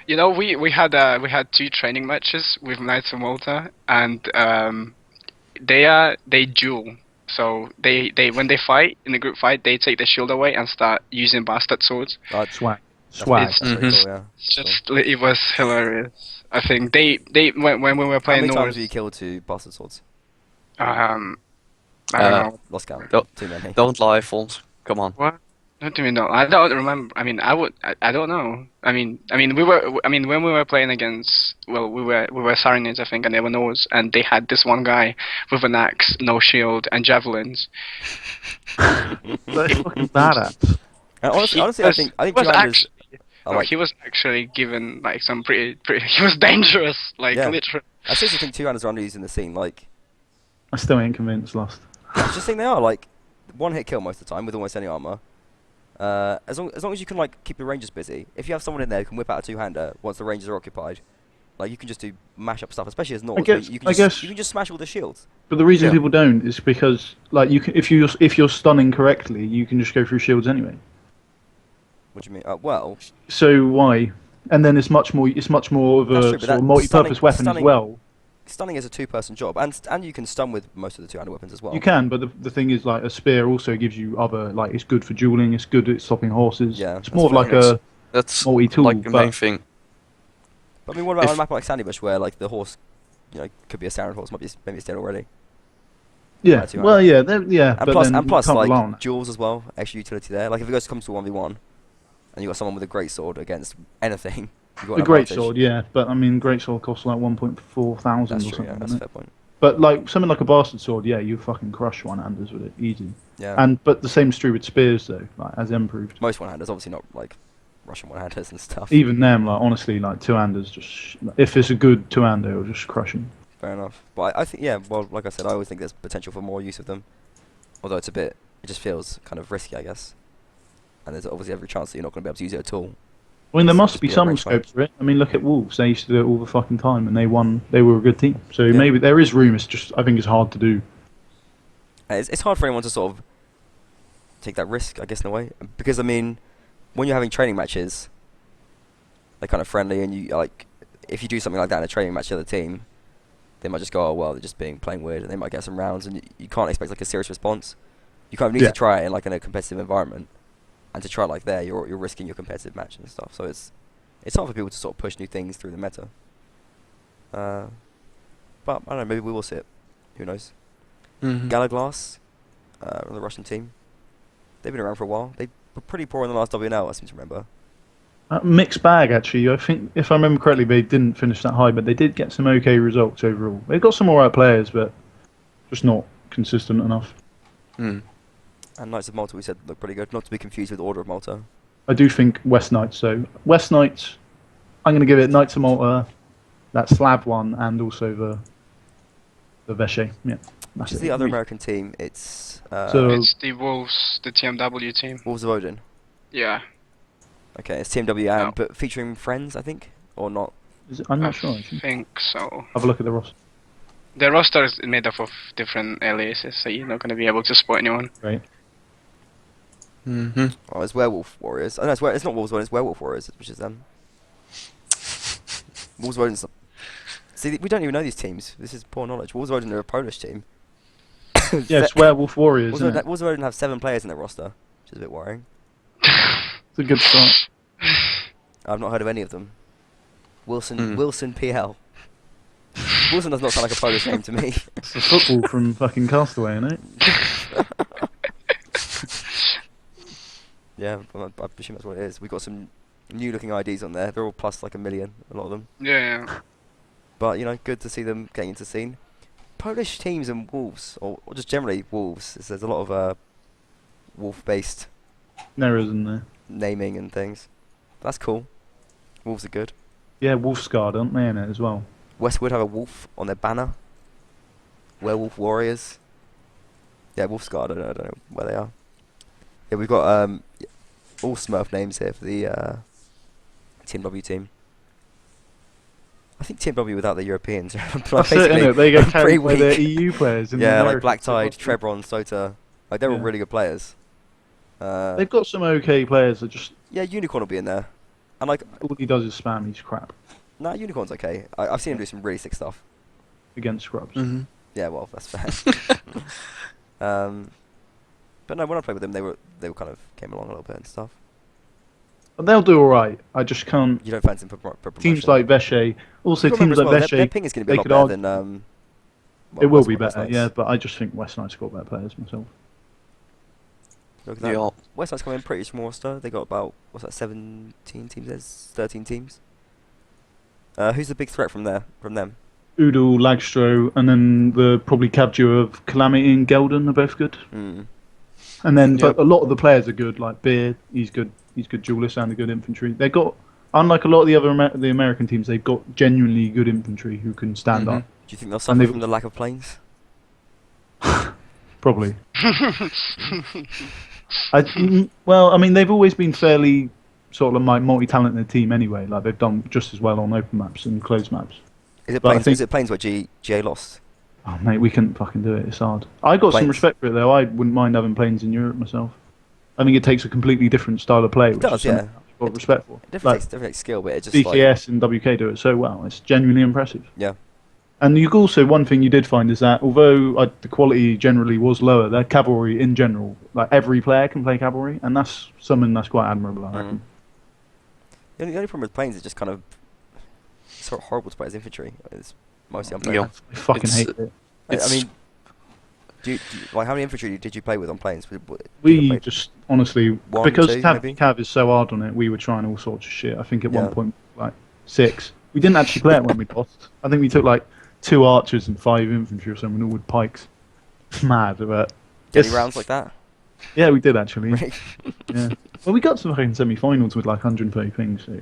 You know, we had 2 training matches with Knights of Malta, and they duel. So they when they fight in the group fight, they take the shield away and start using bastard swords. Swag. That's Swag. That's very cool, yeah. It's just it was hilarious. I think they when we were How playing many times Norse, have you killed 2 bastard swords? I don't know. Lost count. Don't- Too many. Don't lie, Fons. Come on. What? Don't even know. I don't remember. I mean, I don't know. I mean, we were. I mean, when we were playing against, well, we were Saracens, I think, and they were Norse, and they had this one guy with an axe, no shield, and javelins. That's fucking badass. And honestly, I think he was two-handers are no, like, he was actually given like some pretty. He was dangerous, like Yeah. literally. I seriously think two-handers are underused in the scene. Like, I still ain't convinced, Lost. I just think they are like one hit kill most of the time with almost any armor. As long as you can like keep your rangers busy. If you have someone in there who can whip out a two-hander once the rangers are occupied, like you can just do mash up stuff, especially as Norse. guess- you I guess- can just smash all the shields. But the reason Yeah. people don't is because, like, you can, if you're stunning correctly, you can just go through shields anyway. What do you mean? Well, So why? And then it's much more of That's a true, but sort that of multi-purpose stunning- weapon as stunning- well. stunning is a two-person job, and you can stun with most of the two-handed weapons as well. You can, but the thing is, like, a spear also gives you other, like, it's good for dueling, it's good at stopping horses. Yeah, It's that's more of like fair. a That's multi-tool. like the but main thing. But I mean, what about If- on a map like Sandybush, where like the horse, could be a Sarin horse, maybe it's dead already. yeah, two-handed. well, yeah, yeah. And but plus, then and plus, you can't rely on like that. duels as well, extra utility there. Like if it comes to 1v1, and you got someone with a great sword against anything, you got The an great advantage. sword, yeah, but I mean, great sword costs like 1.4 thousand or That's true. something. Yeah, that's doesn't a it? fair point. But like something like a bastard sword, yeah, you fucking crush one-handers with it, easy. Yeah. And but the same's true with spears though, like as improved. Most one-handers, obviously not like Russian one-handers and stuff. Even them, like honestly, like two-handers, just if it's a good two-hander, it'll just crush them. Fair enough. But I think, yeah, well, like I said, I always think there's potential for more use of them. Although it just feels kind of risky, I guess. And there's obviously every chance that you're not going to be able to use it at all. I mean, there It's must just be be a some range fight. scope for it. I mean, look at Wolves; they used to do it all the fucking time, and they won. They were a good team. So Yeah. maybe there is room. It's just I think it's hard to do. And it's hard for anyone to sort of take that risk, I guess, in a way. Because, I mean, when you're having training matches, they're kind of friendly, and you, like, if you do something like that in a training match to the other team, they might just go, oh, well, they're just playing weird, and they might get some rounds, and you can't expect, like, a serious response. You kind of need Yeah. to try it in, like, in a competitive environment. And to try it like there, you're risking your competitive match and stuff. So it's hard for people to sort of push new things through the meta. But, I don't know, maybe we will see it. Who knows? Mhm. Galaglass, the Russian team. They've been around for a while. They were pretty poor in the last WNL, I seem to remember. Mixed bag, actually. I think, if I remember correctly, they didn't finish that high, but they did get some okay results overall. They've got some alright players, but just not consistent enough. Mm. And Knights of Malta, we said, look pretty good. Not to be confused with Order of Malta. I do think West Knights, so West Knights, I'm going to give it Knights of Malta, that Slav one, and also the Veshe. Yeah, Which that's is it. the other American team. It's So- It's the Wolves, the TMW team. Wolves of Odin. Yeah. Okay, it's TMW, Oh. but featuring friends, I think? Or not? Is it, I'm I not sure. Actually. think so. Have a look at the roster. The roster is made up of different aliases, so you're not going to be able to spot anyone. Right. Mhm. Oh, it's Werewolf Warriors. Oh, no, it's not Wolves of Odin, it's Werewolf Warriors, which is them. Wolves of Odin's... See, we don't even know these teams. This is poor knowledge. Wolves of Odin are a Polish team. Yeah, it's Werewolf Warriors. Wolves Isn't it? of Odin have 7 players in their roster, which is a bit worrying. It's a good start. I've not heard of any of them. Wilson Mm. Wilson PL. Wilson does not sound like a Polish name to me. It's the football from fucking Castaway, isn't it? Yeah, I presume that's what it is. We've got some new looking IDs on there. They're all plus like 1 million, a lot of them. Yeah. But, good to see them getting into the scene. Polish teams and Wolves, or just generally Wolves, there's a lot of wolf-based There isn't there. naming and things. That's cool. Wolves are good. Yeah, Wolfsguard, aren't they in it as well? Westwood have a wolf on their banner. Werewolf Warriors. Yeah, Wolfsguard, I don't know where they are. Yeah, we've got all Smurf names here for the TMW team. I think TMW without the Europeans. That's it, innit? They get pretty carried by their weak. EU players. And Yeah, the like Americans. Black Tide, Trebron, Sota. Like they're all Yeah. really good players. They've got some okay players that just Yeah, Unicorn will be in there. And like, All he does is spam. He's crap nah, Unicorn's okay. I've seen him do some really sick stuff. against scrubs. Mm-hmm. Yeah, well, that's fair. But no, when I played with them, they were kind of came along a little bit and stuff. But they'll do all right. I just can't. You don't fancy them for promotion. Teams like Veshe, also You've got to teams remember as like well, their Veshe, ping is going to be they a lot could better argue. than. It will West be Knights. better, yeah. But I just think West Knight's got better players myself. Look at that. Yeah. West Knights come in pretty small roster. They got about 17 teams. There's 13 teams. Who's the big threat from them? Udall, Lagstro, and then the probably cab duo of Calamity and Geldon are both good. Mm. And then, Yeah. but a lot of the players are good. Like Beard, he's good. He's good duelist and a good infantry. They got, unlike a lot of the other the American teams, they've got genuinely good infantry who can stand Mhm. up. Do you think they'll suffer they've- from the lack of planes? Probably. Well, I mean, they've always been fairly sort of like multi-talented team anyway. Like they've done just as well on open maps and closed maps. Is it But I planes? think- Is it planes where GA lost? Oh mate, we couldn't fucking do it. It's hard. I got some Planes. respect for it though. I wouldn't mind having planes in Europe myself. I think it takes a completely different style of play. It Which does, is something yeah. I've got respect for. It Like, definitely takes skill, but it just like BKS and WK do it so well. It's genuinely impressive. yeah. And you also, one thing you did find is that although the quality generally was lower, their cavalry in general, like every player can play cavalry, and that's something that's quite admirable. I reckon. The only problem with planes is just kind of it's sort of horrible to play as infantry. It's mostly Yeah. unplayable. I fucking It's- hate it. I It's- mean, like how many infantry did you play with on planes? We just honestly, One, because two, cav, maybe? cav is so hard on it, we were trying all sorts of shit. I think at Yeah. one point, like 6. We didn't actually play it when we lost. I think we took like 2 archers and 5 infantry or something, all with pikes. Mad, but Get any it's- rounds like that? yeah, we did actually. Really? Yeah. Well, we got to the fucking semi-finals with like 130 pings, so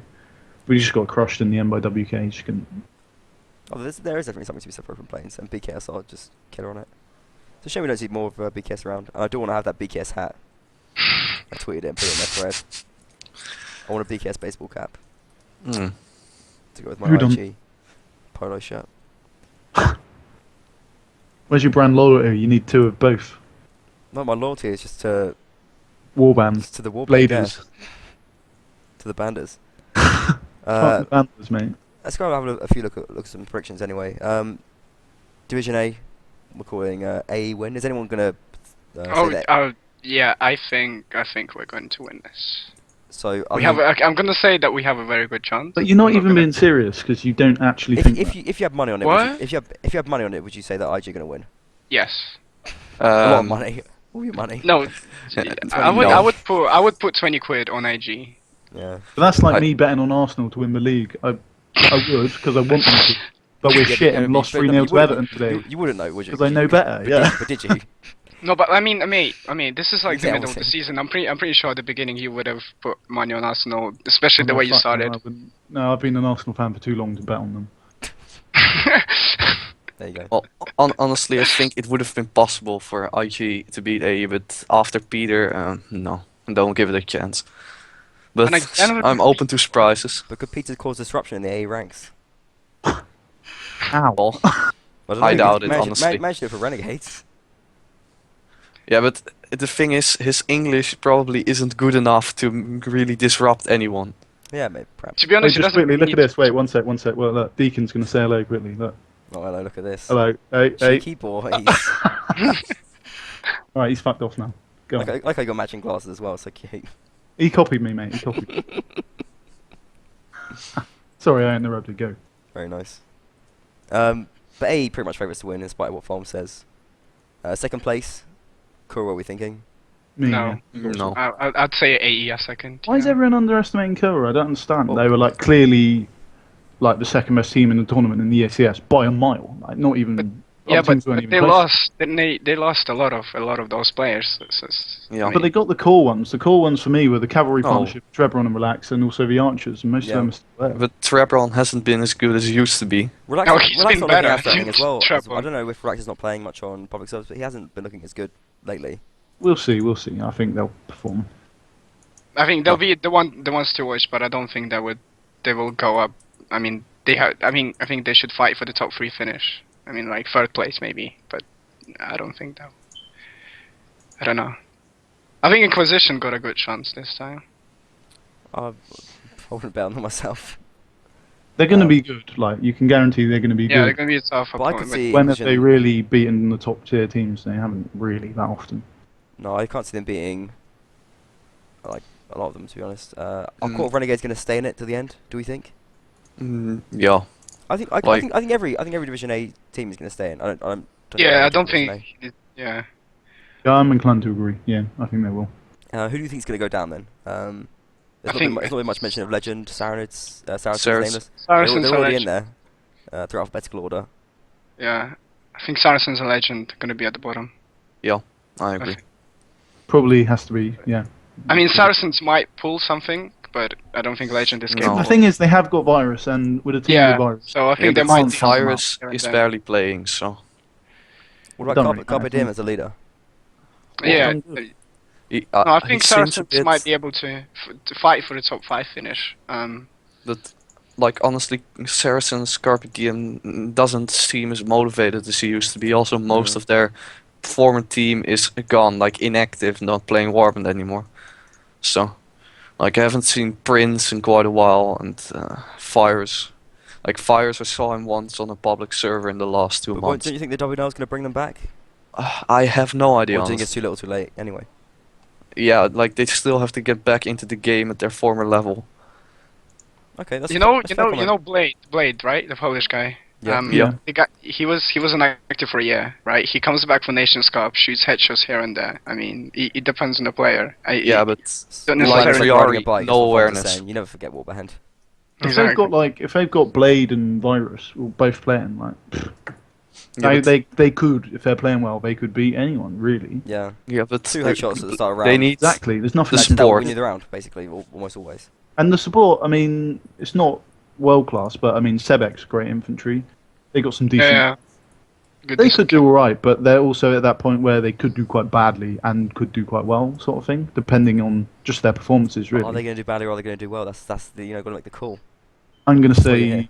we just got crushed in the end by WK. Just couldn't. Oh, there is definitely something to be said for open planes, and BKS are just killer on it. It's a shame we don't see more of BKS around, and I do want to have that BKS hat. I tweeted it and put it in their thread. I want a BKS baseball cap Mm. to go with my Who done- IG polo shirt. Where's your brand loyalty? You need 2 of both. No, my loyalty is just to Warbands, to the Warblade, yeah, Bladers. to the banders. Fuck the banders, mate. Let's go have a few look at some predictions anyway. Division A, we're calling A win. Is anyone gonna say that? Yeah, I think we're going to win this. So I'm gonna say that we have a very good chance. But you're not I'm even gonna- being serious because you don't actually think that. if you have money on it, What? if you have money on it, would you say that IG gonna win? Yes. A lot of Um, money. All your money. No, I would put 20 quid on IG. Yeah. But that's like I- me betting on Arsenal to win the league. I would because I want them to. But we're Yeah, shit but and lost but 3-0 you to wouldn't- Everton today. You wouldn't know, would you? Because I know better, But yeah. But did you? No, but I mean, this is like the Yeah, middle of the obviously. season. I'm pretty sure at the beginning you would have put money on Arsenal, especially the way you Fuck, started. No, I've been an Arsenal fan for too long to bet on them. There you go. Well, honestly, I think it would have been possible for IG to beat A, but after Peter, no, don't give it a chance. But And I'm open to surprises. But could Peter cause disruption in the A ranks? Ow. Well, Well, I don't know, doubt it, imagine, honestly. Imagine it for Renegades. yeah, but the thing is, his English probably isn't good enough to really disrupt anyone. Yeah, maybe, perhaps. To be Wait, honest, it just doesn't quickly, look at need- this. Wait, one sec. Well, look, Deacon's going to say hello quickly. Look. Oh, hello, look at this. Hello. Hey, hey. Cheeky boys. Alright, he's fucked off now. Go on. like I got matching glasses as well, so cute. He copied me, mate. He copied me. Sorry, I interrupted. Go. Very nice. But A pretty much favourites to win, in spite of what Farm says. Second place, Kuro, what are we thinking? Me, No. yeah. No. I'd say AE a second. Why is yeah. everyone underestimating Kura? I don't understand. Well- They were like clearly like the second best team in the tournament in the ECS by a mile. Like not even. Yeah, other but, teams weren't even they close. lost. Didn't they? They lost a lot of those players. Yeah. But they got the core ones. The core ones for me were the cavalry Oh. partnership, Trebron and Relax, and also the archers. And most Yeah. of them are still there. But Trebron hasn't been as good as he used to be. Relax, No, he's Relax been not looking better. outstanding as well. Trouble. I don't know if Relax is not playing much on public service, but he hasn't been looking as good lately. We'll see. We'll see. I think they'll perform. I think they'll be the ones to watch, but I don't think they will go up. I mean, I think they should fight for the top 3 finish. I mean, like 3rd place maybe, but I don't think that. I don't know. I think Inquisition got a good chance this time. I wouldn't bet on them myself. They're going to be good. Like you can guarantee they're going to be Yeah, they're good. going to be a tough But I could opponent. see When have Vision- they really beaten the top tier teams? They haven't really that often. No, I can't see them beating like a lot of them, to be honest. Our Mm. Court of Renegades going to stay in it to the end. Do we think? Yeah. I think every Division A team is going to stay in. I don't Yeah, I don't Division think. Yeah. Yeah, I'm inclined to agree. Yeah, I think they will. A. Who do you think is going to go down then? There's think not been much mention of Legend, Saracens, Saracens. Nameless. Saracens They're are already in legend. there through alphabetical order. Yeah. I think Saracens and Legend are going to be at the bottom. I agree. Probably has to be. Yeah. I mean, Saracens might pull something, but I don't think Legend is No. capable. The thing is, they have got virus, and with a team Yeah, with virus, so I Yeah, think they but might can't be count them out. Virus here and is there. barely playing, so What Don't about really Carpe matter. Diem as a leader? Yeah. done good. he, No, I he think seems a Saracens bit, might be able to fight for the top 5 finish. but like honestly, Saracens Carpe Diem doesn't seem as motivated as he used to be. Also, most of their former team is gone, like inactive, not playing Warband anymore. So, like I haven't seen Prince in quite a while, and Fires. Like Fires, I saw him once on a public server in the last 2 But months. don't you think the WNL is going to bring them back? I have no idea. Or do you think it's honestly. too little too late anyway? Yeah, like they still have to get back into the game at their former level. Okay, that's You know, that's a fair comment. Blade, right? The Polish guy. Yeah. Yeah. The guy, he was inactive for a year, right? He comes back for Nations Cup, shoots headshots here and there. I mean, it depends on the player. Yeah, but don't Like necessarily- riding a bike, no it's what Fonz is awareness. saying, you never forget Warband. If they've got Blade and Virus, well, both playing, like Yeah, but, they could, if they're playing well, they could beat anyone really. Yeah. yeah, but 2 headshots at the start of round. they need Exactly. There's nothing. The That will support. win you the round, basically, almost always. And the support, I mean, it's not world class, but I mean, Sebek's great infantry. They got some decent. Yeah. Good They could do all right, but they're also at that point where they could do quite badly and could do quite well, sort of thing, depending on just their performances. Really, Are they going to do badly or are they going to do well? That's the got to make the call. I'm going to That's what you say hear.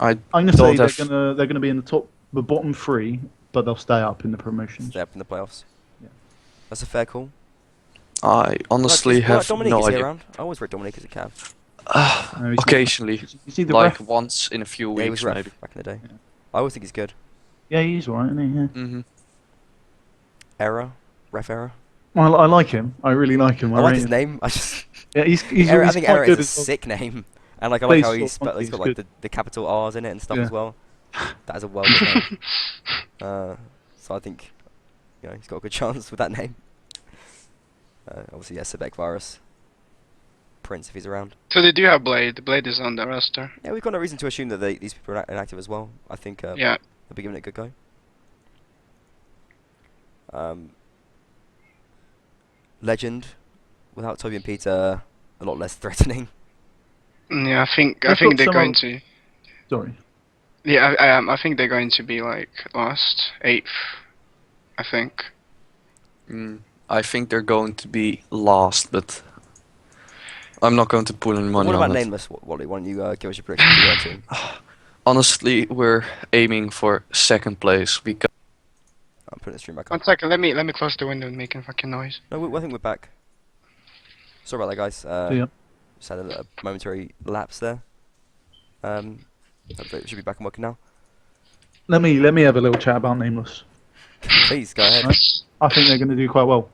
I'm going to don't say have- they're going to be in the bottom 3, but they'll stay up in the promotions. Stay up in the playoffs. Yeah. That's a fair call. I honestly have Dominique no is he idea. around? I always rate Dominique as a cav. No, he's not. Occasionally, You see the like ref? once in a few Yeah, he weeks, was ref maybe. back in the day. Yeah. I always think he's good. Yeah, he's alright, isn't he? Yeah. Hmm. Error, ref error. Well, I like him. I really like him. I like rate his him. name. I just Yeah, he's Error, I he's think quite Error good is a as well. sick name, and like I like how Plays he's sort of he's got funky, like he's the capital R's in it and stuff Yeah. as well. That is a well good name. So I think he's got a good chance with that name. Obviously, yeah, Sebek Virus, Prince if he's around. So they do have Blade. Blade is on the roster. Yeah, we've got no reason to assume that these people are inactive as well. I think Yeah. they'll be giving it a good go. Legend, without Toby and Peter, a lot less threatening. Yeah, I think They've got they're some going of- to. Sorry. Yeah, I think they're going to be like last 8th. I think. I think they're going to be last, but I'm not going to put any money What on about it. Nameless, Wally? Why don't you give us your predictions for your team? Honestly, we're aiming for second place because I'm putting the stream back One on. second, let me close the window and making fucking noise. No, I think we're back. Sorry about that, guys. Yeah. Just had a momentary lapse there. Hopefully it should be back and working now. Let me have a little chat about Nameless. Please, go ahead. I think they're going to do quite well.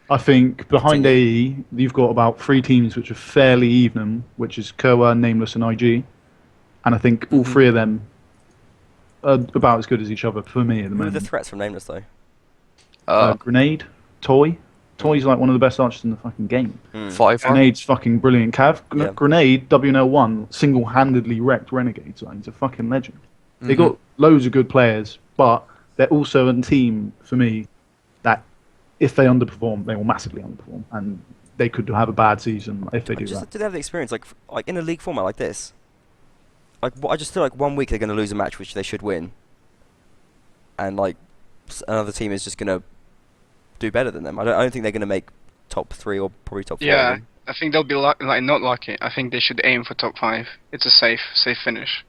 I think behind AE, you've got about 3 teams which are fairly even, which is Kerwa, Nameless, and IG. And I think all 3 of them are about as good as each other for me at the Who are the moment. threats from Nameless, though? Grenade, Toy. Toy's like one of the best archers in the fucking game. 5 Grenade's fucking brilliant. Cav, Yeah. Grenade, WNL1, single-handedly wrecked Renegades. Like, he's a fucking legend. They Mm-hmm. got loads of good players, but they're also a team, for me, that if they underperform, they will massively underperform. And they could have a bad season if they do that. Do they have the experience, like in a league format like this? I just feel like 1 week they're going to lose a match which they should win, and like another team is just going to do better than them. I don't think they're going to make top 3 or probably top 4. Yeah, I think they'll be not lucky. I think they should aim for top 5. It's a safe finish.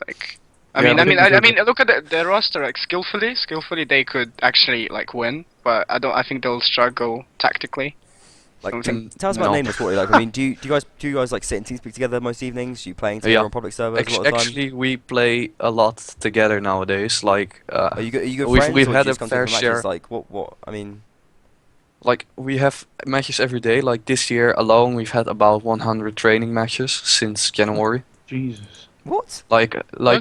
Like, I Yeah, mean, look at their roster. Like, skillfully, they could actually like win. But I think they'll struggle tactically. Like, something. tell us about No. Nameless. What like? I mean, do you guys like sit and TeamSpeak together most evenings? Do you playing together Yeah. on public servers a lot of the time? Actually, we play a lot together nowadays. Like, Are you good we've friends, we've or do had you a just come fair to matches? share. Like, what? I mean, Like, we have matches every day. Like this year alone, we've had about 100 training matches since January. Jesus. what? Like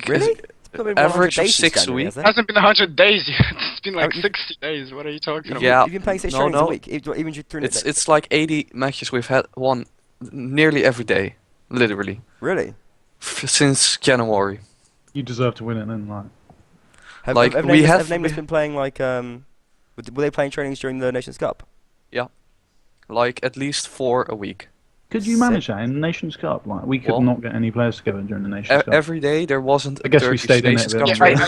Really? It's not been 100 average of days since 6 a January, week. has it? It hasn't been 100 days yet. It's been like you- 60 days. What are you talking about? Yeah. You've been playing 6 No, trainings a no. week, even during the day. It's like 80 matches we've had one nearly every day, literally, Really? since January. You deserve to win it then, like. Have, Like, have we Nameless, have- have Nameless we- been playing like were they playing trainings during the Nations Cup? Like at least 4 a week. Could you manage that in the Nations Cup? Like, we could Well, not get any players together during the Nations Cup. Every day there wasn't I a guess we Turkish stayed in it Nations a Cup bit Yeah, longer.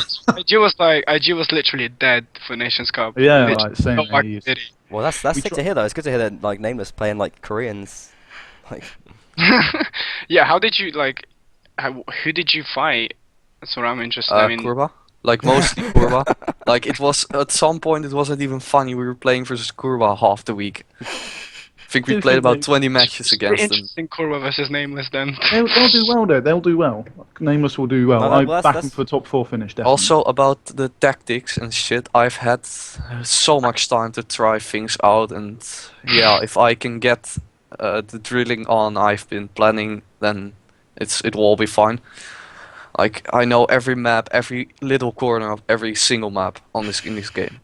training. IG was literally dead for Nations Cup. Yeah, Literally like, same no here. activity. Well, that's We sick try- to hear though. It's good to hear that like Nameless playing like Koreans. Like, Yeah, how did you like? Who did you fight? That's what I'm interested. I mean, Kurba. Like mostly Kurba. Like it was at some point it wasn't even funny. We were playing versus Kurba half the week. I think we Do played think about they- 20 matches it's pretty against them. interesting Kurwa versus Nameless then. They'll do well though. They'll do well. Nameless will do well. No, I well, back that's- them for top 4 finish. Definitely. Also about the tactics and shit, I've had so much time to try things out, and yeah, if I can get the drilling on I've been planning, then it will all be fine. Like I know every map, every little corner of every single map on this in this game.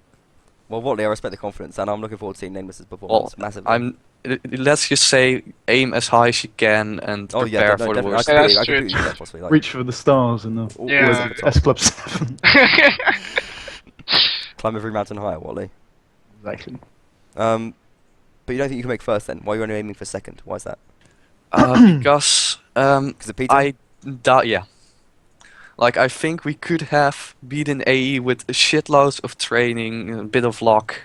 well, Watley, I respect the confidence, and I'm looking forward to seeing Nameless's performance Well, massively. let's just say aim as high as you can and Oh yeah, prepare no, for the definitely. worst. Yeah, I that's completely true. see that possibly. Like, Reach for the stars and the Yeah. always at the top. S Club 7. Climb every mountain higher, Watley. Exactly. But you don't think you can make first then? Why are you only aiming for second? Why is that? Because Because of Peter? yeah. Like I think we could have beaten AE with shitloads of training, a bit of luck,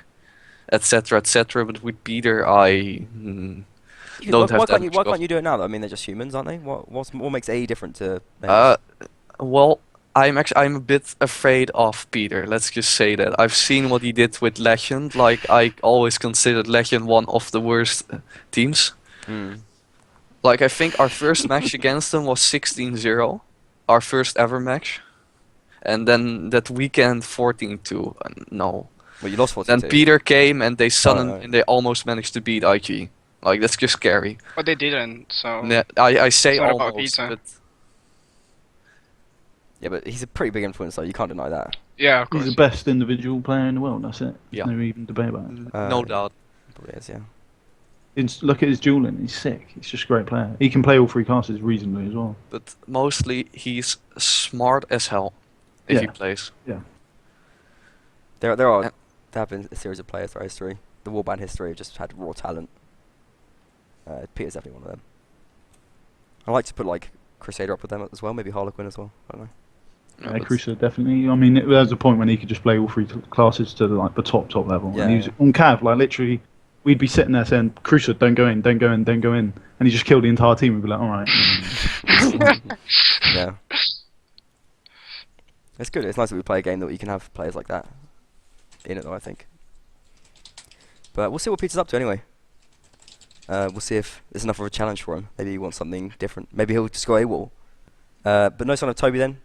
etc., etc. But with Peter, I You don't why have that can't you? much Why of- can't you do it now? Though? I mean, they're just humans, aren't they? What makes AE different to? Uh, Nameless? well, I'm a bit afraid of Peter. Let's just say that I've seen what he did with Legend. Like I always considered Legend one of the worst teams. Hmm. Like I think our first match against them was 16-0, our first ever match, and then that weekend 14-2. No. Well, you lost 42. Then Peter came and they Oh. and they almost managed to beat IG. Like that's just scary. But they didn't, so. I say It's not about almost, Peter. but Yeah, but he's a pretty big influence, though. You can't deny that. Yeah, of He's course. the best individual player in the world. That's it. Yeah. There's no even debate about it. no doubt. Probably is, yeah. Look at his dueling. He's sick. He's just a great player. He can play all 3 classes reasonably as well. But mostly he's smart as hell if he Yeah. plays. There have been a series of players throughout history. The Warband history have just had raw talent. Peter's definitely one of them. I like to put like Crusader up with them as well. Maybe Harlequin as well. I don't know. Yeah, but- Crusoe definitely. I mean, there was a point when he could just play all 3 classes to like the top level. Yeah, And he was yeah. on Cav, like literally, we'd be sitting there saying, "Crusoe, don't go in, don't go in, don't go in," and he just killed the entire team. We'd be like, "All right." Yeah. It's good. It's nice that we play a game that you can have players like that in it, though, I think. But we'll see what Peter's up to anyway. We'll see if there's enough of a challenge for him. Maybe he wants something different. Maybe he'll just go AWOL. But no sign of Toby then?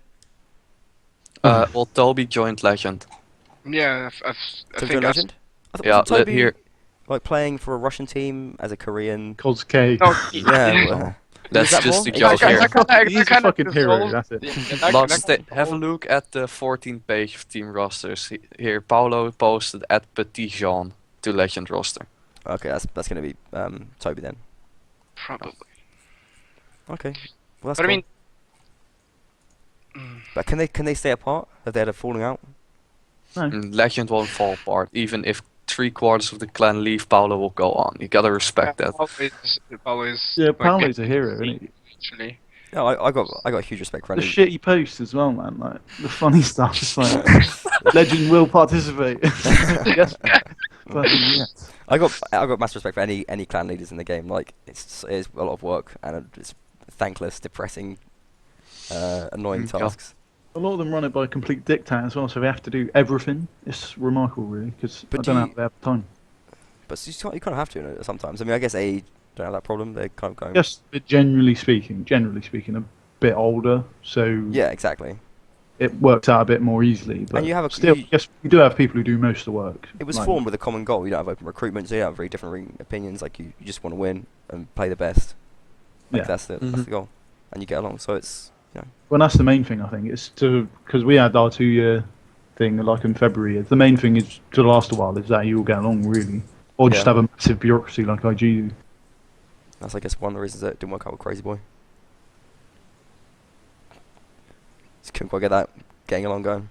Well, Toby joined Legend. Yeah, I Toby think that's. Legend? I thought Yeah, wasn't Toby here. like playing for a Russian team as a Korean. Cos K. No, Yeah. well, That's that just more? the Yeah, joke that here. kind He's a fucking hero. That's it. Have a look at the 14th page of team rosters. Here, Paulo posted at Petit Jean to Legend roster. Okay, that's gonna be Toby then. Probably. Okay. Well, that's But I cool. mean. But can they stay apart? Have they had a falling out? And Legend won't fall apart. Even if 3/4 of the clan leave, Paulo will go on. You gotta respect that. Always. Yeah, like, Paolo's a hero, isn't he? Actually. No, I got huge respect for The any. shit he posts as well, man. Like the funny stuff. It's like Legend will participate. Yes. Fucking yes. I got massive respect for any clan leaders in the game. Like it is a lot of work and it's thankless, depressing, annoying Yeah. tasks. A lot of them run it by complete dictate as well, so they have to do everything. It's remarkable, really, because I But don't do know you- if they have time. But you kind of have to sometimes. I mean, I guess A don't have that problem. They're kind of going. Just generally speaking, a bit older, so Yeah, exactly. it works out a bit more easily. But you have still, yes, you do have people who do most of the work. It was like, formed with a common goal. You don't have open recruitment, so you don't have very different opinions. Like you just want to win and play the best. Like Yeah. that's the goal, and you get along. So it's Well, that's the main thing, I think. It's because we had our 2-year thing like in February. The main thing is to last a while is that you all get along really, or just Yeah. have a massive bureaucracy like IG do. That's I guess one of the reasons that it didn't work out with Crazy Boy. Just couldn't quite get that getting along going.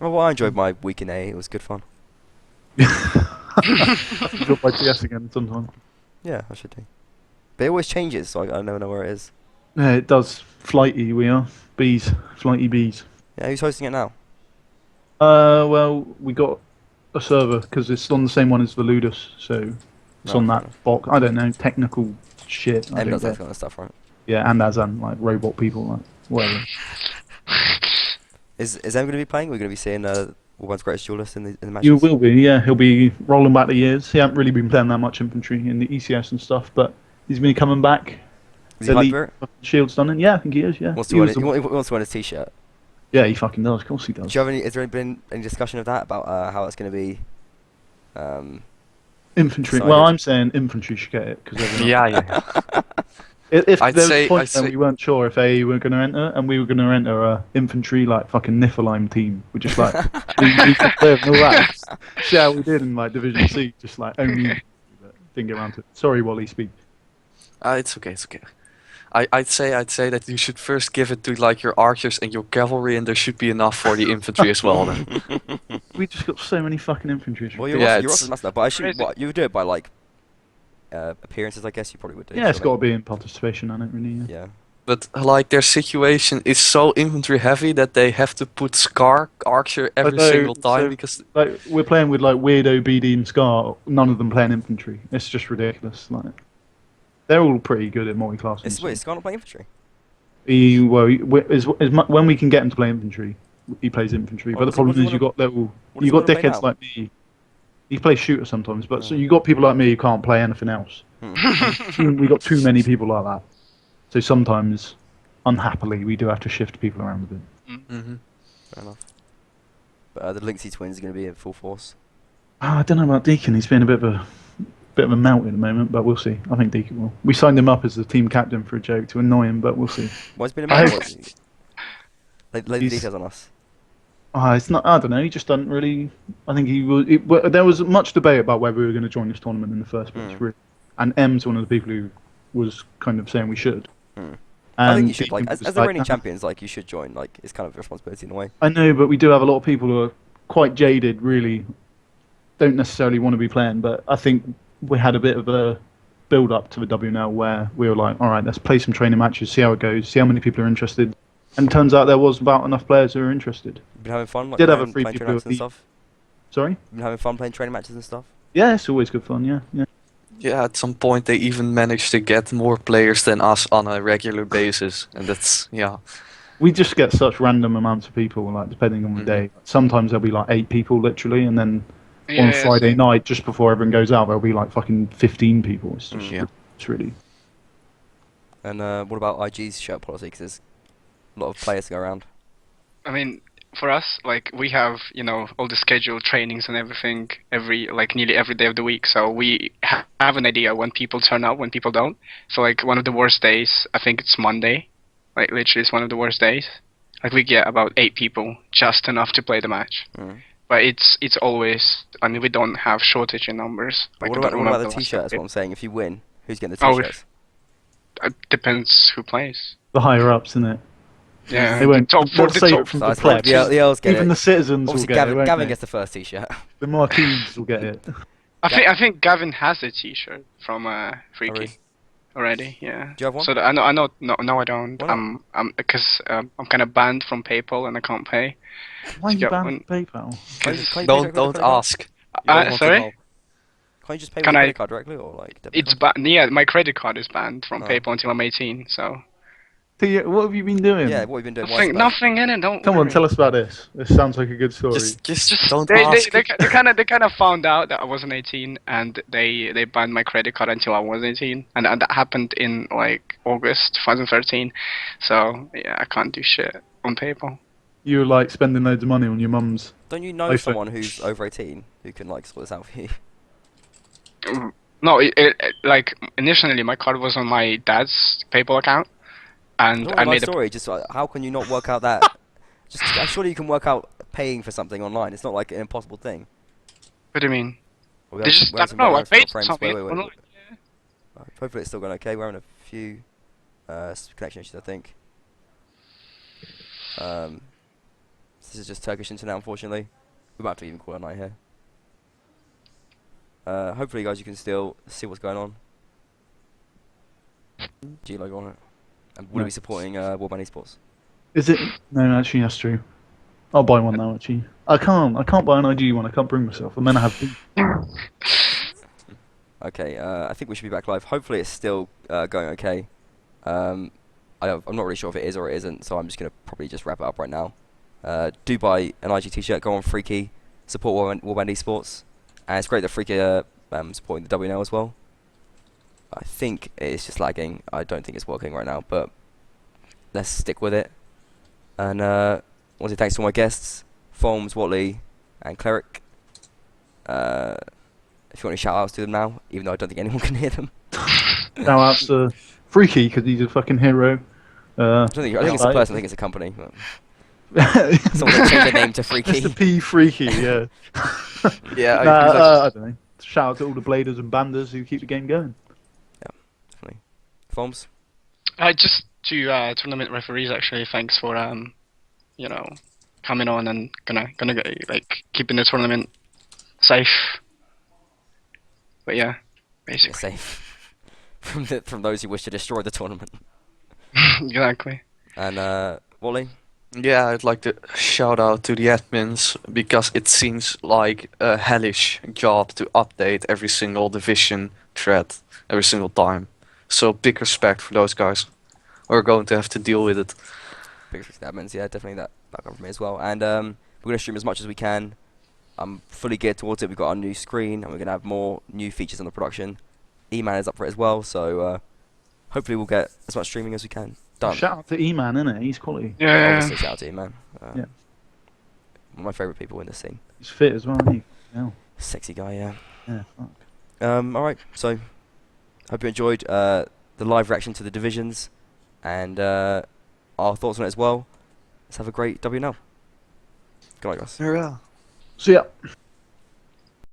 Oh, well, I enjoyed my week in A. It was good fun. You'll play TS again sometime. Yeah, I should do. But it always changes, so I never know where it is. Yeah, it does. Flighty we are. Flighty bees. Yeah, who's hosting it now? Well, we got a server because it's on the same one as the Ludus, so it's Oh, on fair that enough. box. I don't know, technical shit. I M don't does that get. kind of stuff, right? Yeah, and Azan, like robot people, like whatever. Is M going to be playing? We're going to be seeing World's Greatest Duelist in the matches. You will be, yeah. He'll be rolling back the years. He hasn't really been playing that much infantry in the ECS and stuff, but he's been coming back. Is he hyped for it? Shield's done it. Yeah, I think he is. Yeah. Wants He to was win, the- he wants to win his T-shirt. Yeah, he fucking does. Of course he does. Do you have any? Is there been any discussion of that about how it's going to be? Infantry. decided? Well, I'm saying infantry should get it because Yeah. if I'd there was say- a point I'd when say- we weren't sure if A were going to enter, and we were going to enter a infantry like fucking Niflheim team, we just like we could live and all that. See how we did in like Division C, just like only but didn't get around to it. Sorry, Wally, speak. It's okay. It's okay. I'd say that you should first give it to like your archers and your cavalry, and there should be enough for the infantry as well. Then. We just got so many fucking infantry. Well, Yeah, your it's- roster's massive, but I assume Crazy. what you would do it by like appearances. I guess you probably would do. Yeah, it's got to surely. be in participation on it, really. Yeah. Yeah. But like their situation is so infantry heavy that they have to put Scar archer every Although, single time so- because Like we're playing with like Weirdo, BD, and Scar. None of them playing infantry. It's just ridiculous. Like they're all pretty good at multi-class. Wait, is Scar not playing infantry? When we can get him to play infantry, he plays infantry. Oh, But the does he- problem what does is he you got little, what does you he got wanna play dickheads now? like me. He plays shooter sometimes, but so Oh. you got people like me who can't play anything else. We got too many people like that. So sometimes, unhappily, we do have to shift people around a bit. Mhm. Fair enough. But the Linksy twins are going to be in full force. I don't know about Deacon. He's been a bit of a melt at the moment, but we'll see. I think Deacon will. We signed him up as the team captain for a joke to annoy him, but we'll see. Why has been a I man? hope- Lay the He's- details on us. It's not. I don't know. He just doesn't really. I think he was. There was much debate about whether we were going to join this tournament in the first place, really. And M's one of the people who was kind of saying we should. Hmm. And I think you should, like, Deacon as was the reigning "Nah." champions, like, you should join. Like, it's kind of a responsibility in a way. I know, but we do have a lot of people who are quite jaded. Really, don't necessarily want to be playing. But I think we had a bit of a build up to the WNL where we were like, all right, let's play some training matches, see how it goes, see how many people are interested. And it turns out there was about enough players who were interested. You've been having fun, like, Did have a playing, free playing people training matches and who- stuff? Sorry. You've been having fun playing training matches and stuff? Yeah, it's always good fun. Yeah. Yeah, at some point they even managed to get more players than us on a regular basis, and that's We just get such random amounts of people, like depending on the Mhm. day. Sometimes there'll be like 8 people literally, and then on Yeah, Friday night, just before everyone goes out, there'll be like fucking 15 people. It's just, Yeah. it's really. And what about IG's shirt policy? Because there's a lot of players to go around. I mean, for us, like, we have, all the scheduled trainings and everything nearly every day of the week. So we have an idea when people turn up, when people don't. So, like, one of the worst days, I think it's Monday. Like, literally, it's one of the worst days. Like, we get about 8 people, just enough to play the match. Mm. But it's always, I mean, we don't have shortage in numbers. But Like, what about, one what of about the last t-shirt? That's days. what I'm saying. If you win, who's getting the Oh, t-shirts? It depends who plays. The higher ups, isn't it? Yeah, They won't. top they'll for the save top. it from So the it's like plebs. the L's get Even it. the citizens will Obviously, get Gavin, it. Won't Gavin they? gets the first t-shirt. The Marquees will get it. I think Gavin has a T-shirt from Freaky really? already. Yeah. Do you have one? So I know. No, I don't. Why not? I'm because I'm kind of banned from PayPal and I can't pay. Why are you Yeah, banned when- from PayPal? Can't you pay Don't directly with don't the credit card? ask. You don't want to Sorry? know. Can't you just pay with Can your I- credit card directly or like debit It's card? banned. Yeah, my credit card is banned from Oh. PayPal until I'm 18. So What have you been doing? Yeah, what have you been doing? Why is it Nothing in it. Don't Come on, worry. tell us about this. This sounds like a good story. Just don't they ask. they kind of found out that I wasn't 18, and they banned my credit card until I was 18, and that happened in like August 2013. So yeah, I can't do shit on PayPal. You were like spending loads of money on your mum's. Don't you know iPhone. someone who's over 18 who can like sort this out for you? No, like initially my card was on my dad's PayPal account, and Not I a nice made a story. Just how can you not work out that? Just surely you can work out paying for something online. It's not like an impossible thing. What do you mean? Well, They just, I don't know, I paid for something. Wait. online. Hopefully it's still going okay. We're having a few connection issues, I think. This is just Turkish internet, unfortunately. We might have to even call it a night here. Hopefully, guys, you can still see what's going on. G logo on it. And will No. we be supporting Warband Esports? Is it? No, actually, that's true. I'll buy one now. Actually, I can't buy an IG one. I can't bring myself. I'm gonna have to. Okay, I think we should be back live. Hopefully, it's still going okay. I'm not really sure if it is or it isn't, so I'm just gonna probably just wrap it up right now. Do buy an IG t-shirt. Go on Freaky. Support Warband Esports. And it's great that Freaky are supporting the WNL as well. I think it's just lagging. I don't think it's working right now, but let's stick with it. And I want to say thanks to all my guests, Foams, Watley, and Cleric. If you want any shout-outs to them now, even though I don't think anyone can hear them. Now that's Freaky because he's a fucking hero. I think it's a Right. person. I think it's a company. But someone can change their name to Freaky. Mr. P Freaky, yeah. Yeah, I don't know. Shout out to all the bladers and banders who keep the game going. Definitely. Foams. Just to tournament referees, actually, thanks for coming on and gonna like keeping the tournament safe. But yeah, Yeah, basically. safe from those who wish to destroy the tournament. Exactly. And Wally. Yeah, I'd like to shout out to the admins because it seems like a hellish job to update every single division thread every single time. So big respect for those guys. We're going to have to deal with it. Big respect to admins, yeah, definitely that comes from me as well. And we're going to stream as much as we can. I'm fully geared towards it. We've got our new screen, and we're going to have more new features on the production. E-Man is up for it as well, so hopefully we'll get as much streaming as we can done. Shout out to E-Man, innit? He's quality. Yeah. Obviously, shout out to E-Man. Yeah. One of my favourite people in this scene. He's fit as well, isn't he? Yeah. Sexy guy, yeah. Yeah, fuck. Alright, so hope you enjoyed the live reaction to the divisions and our thoughts on it as well. Let's have a great WNL. Good night, guys. Yeah. See ya.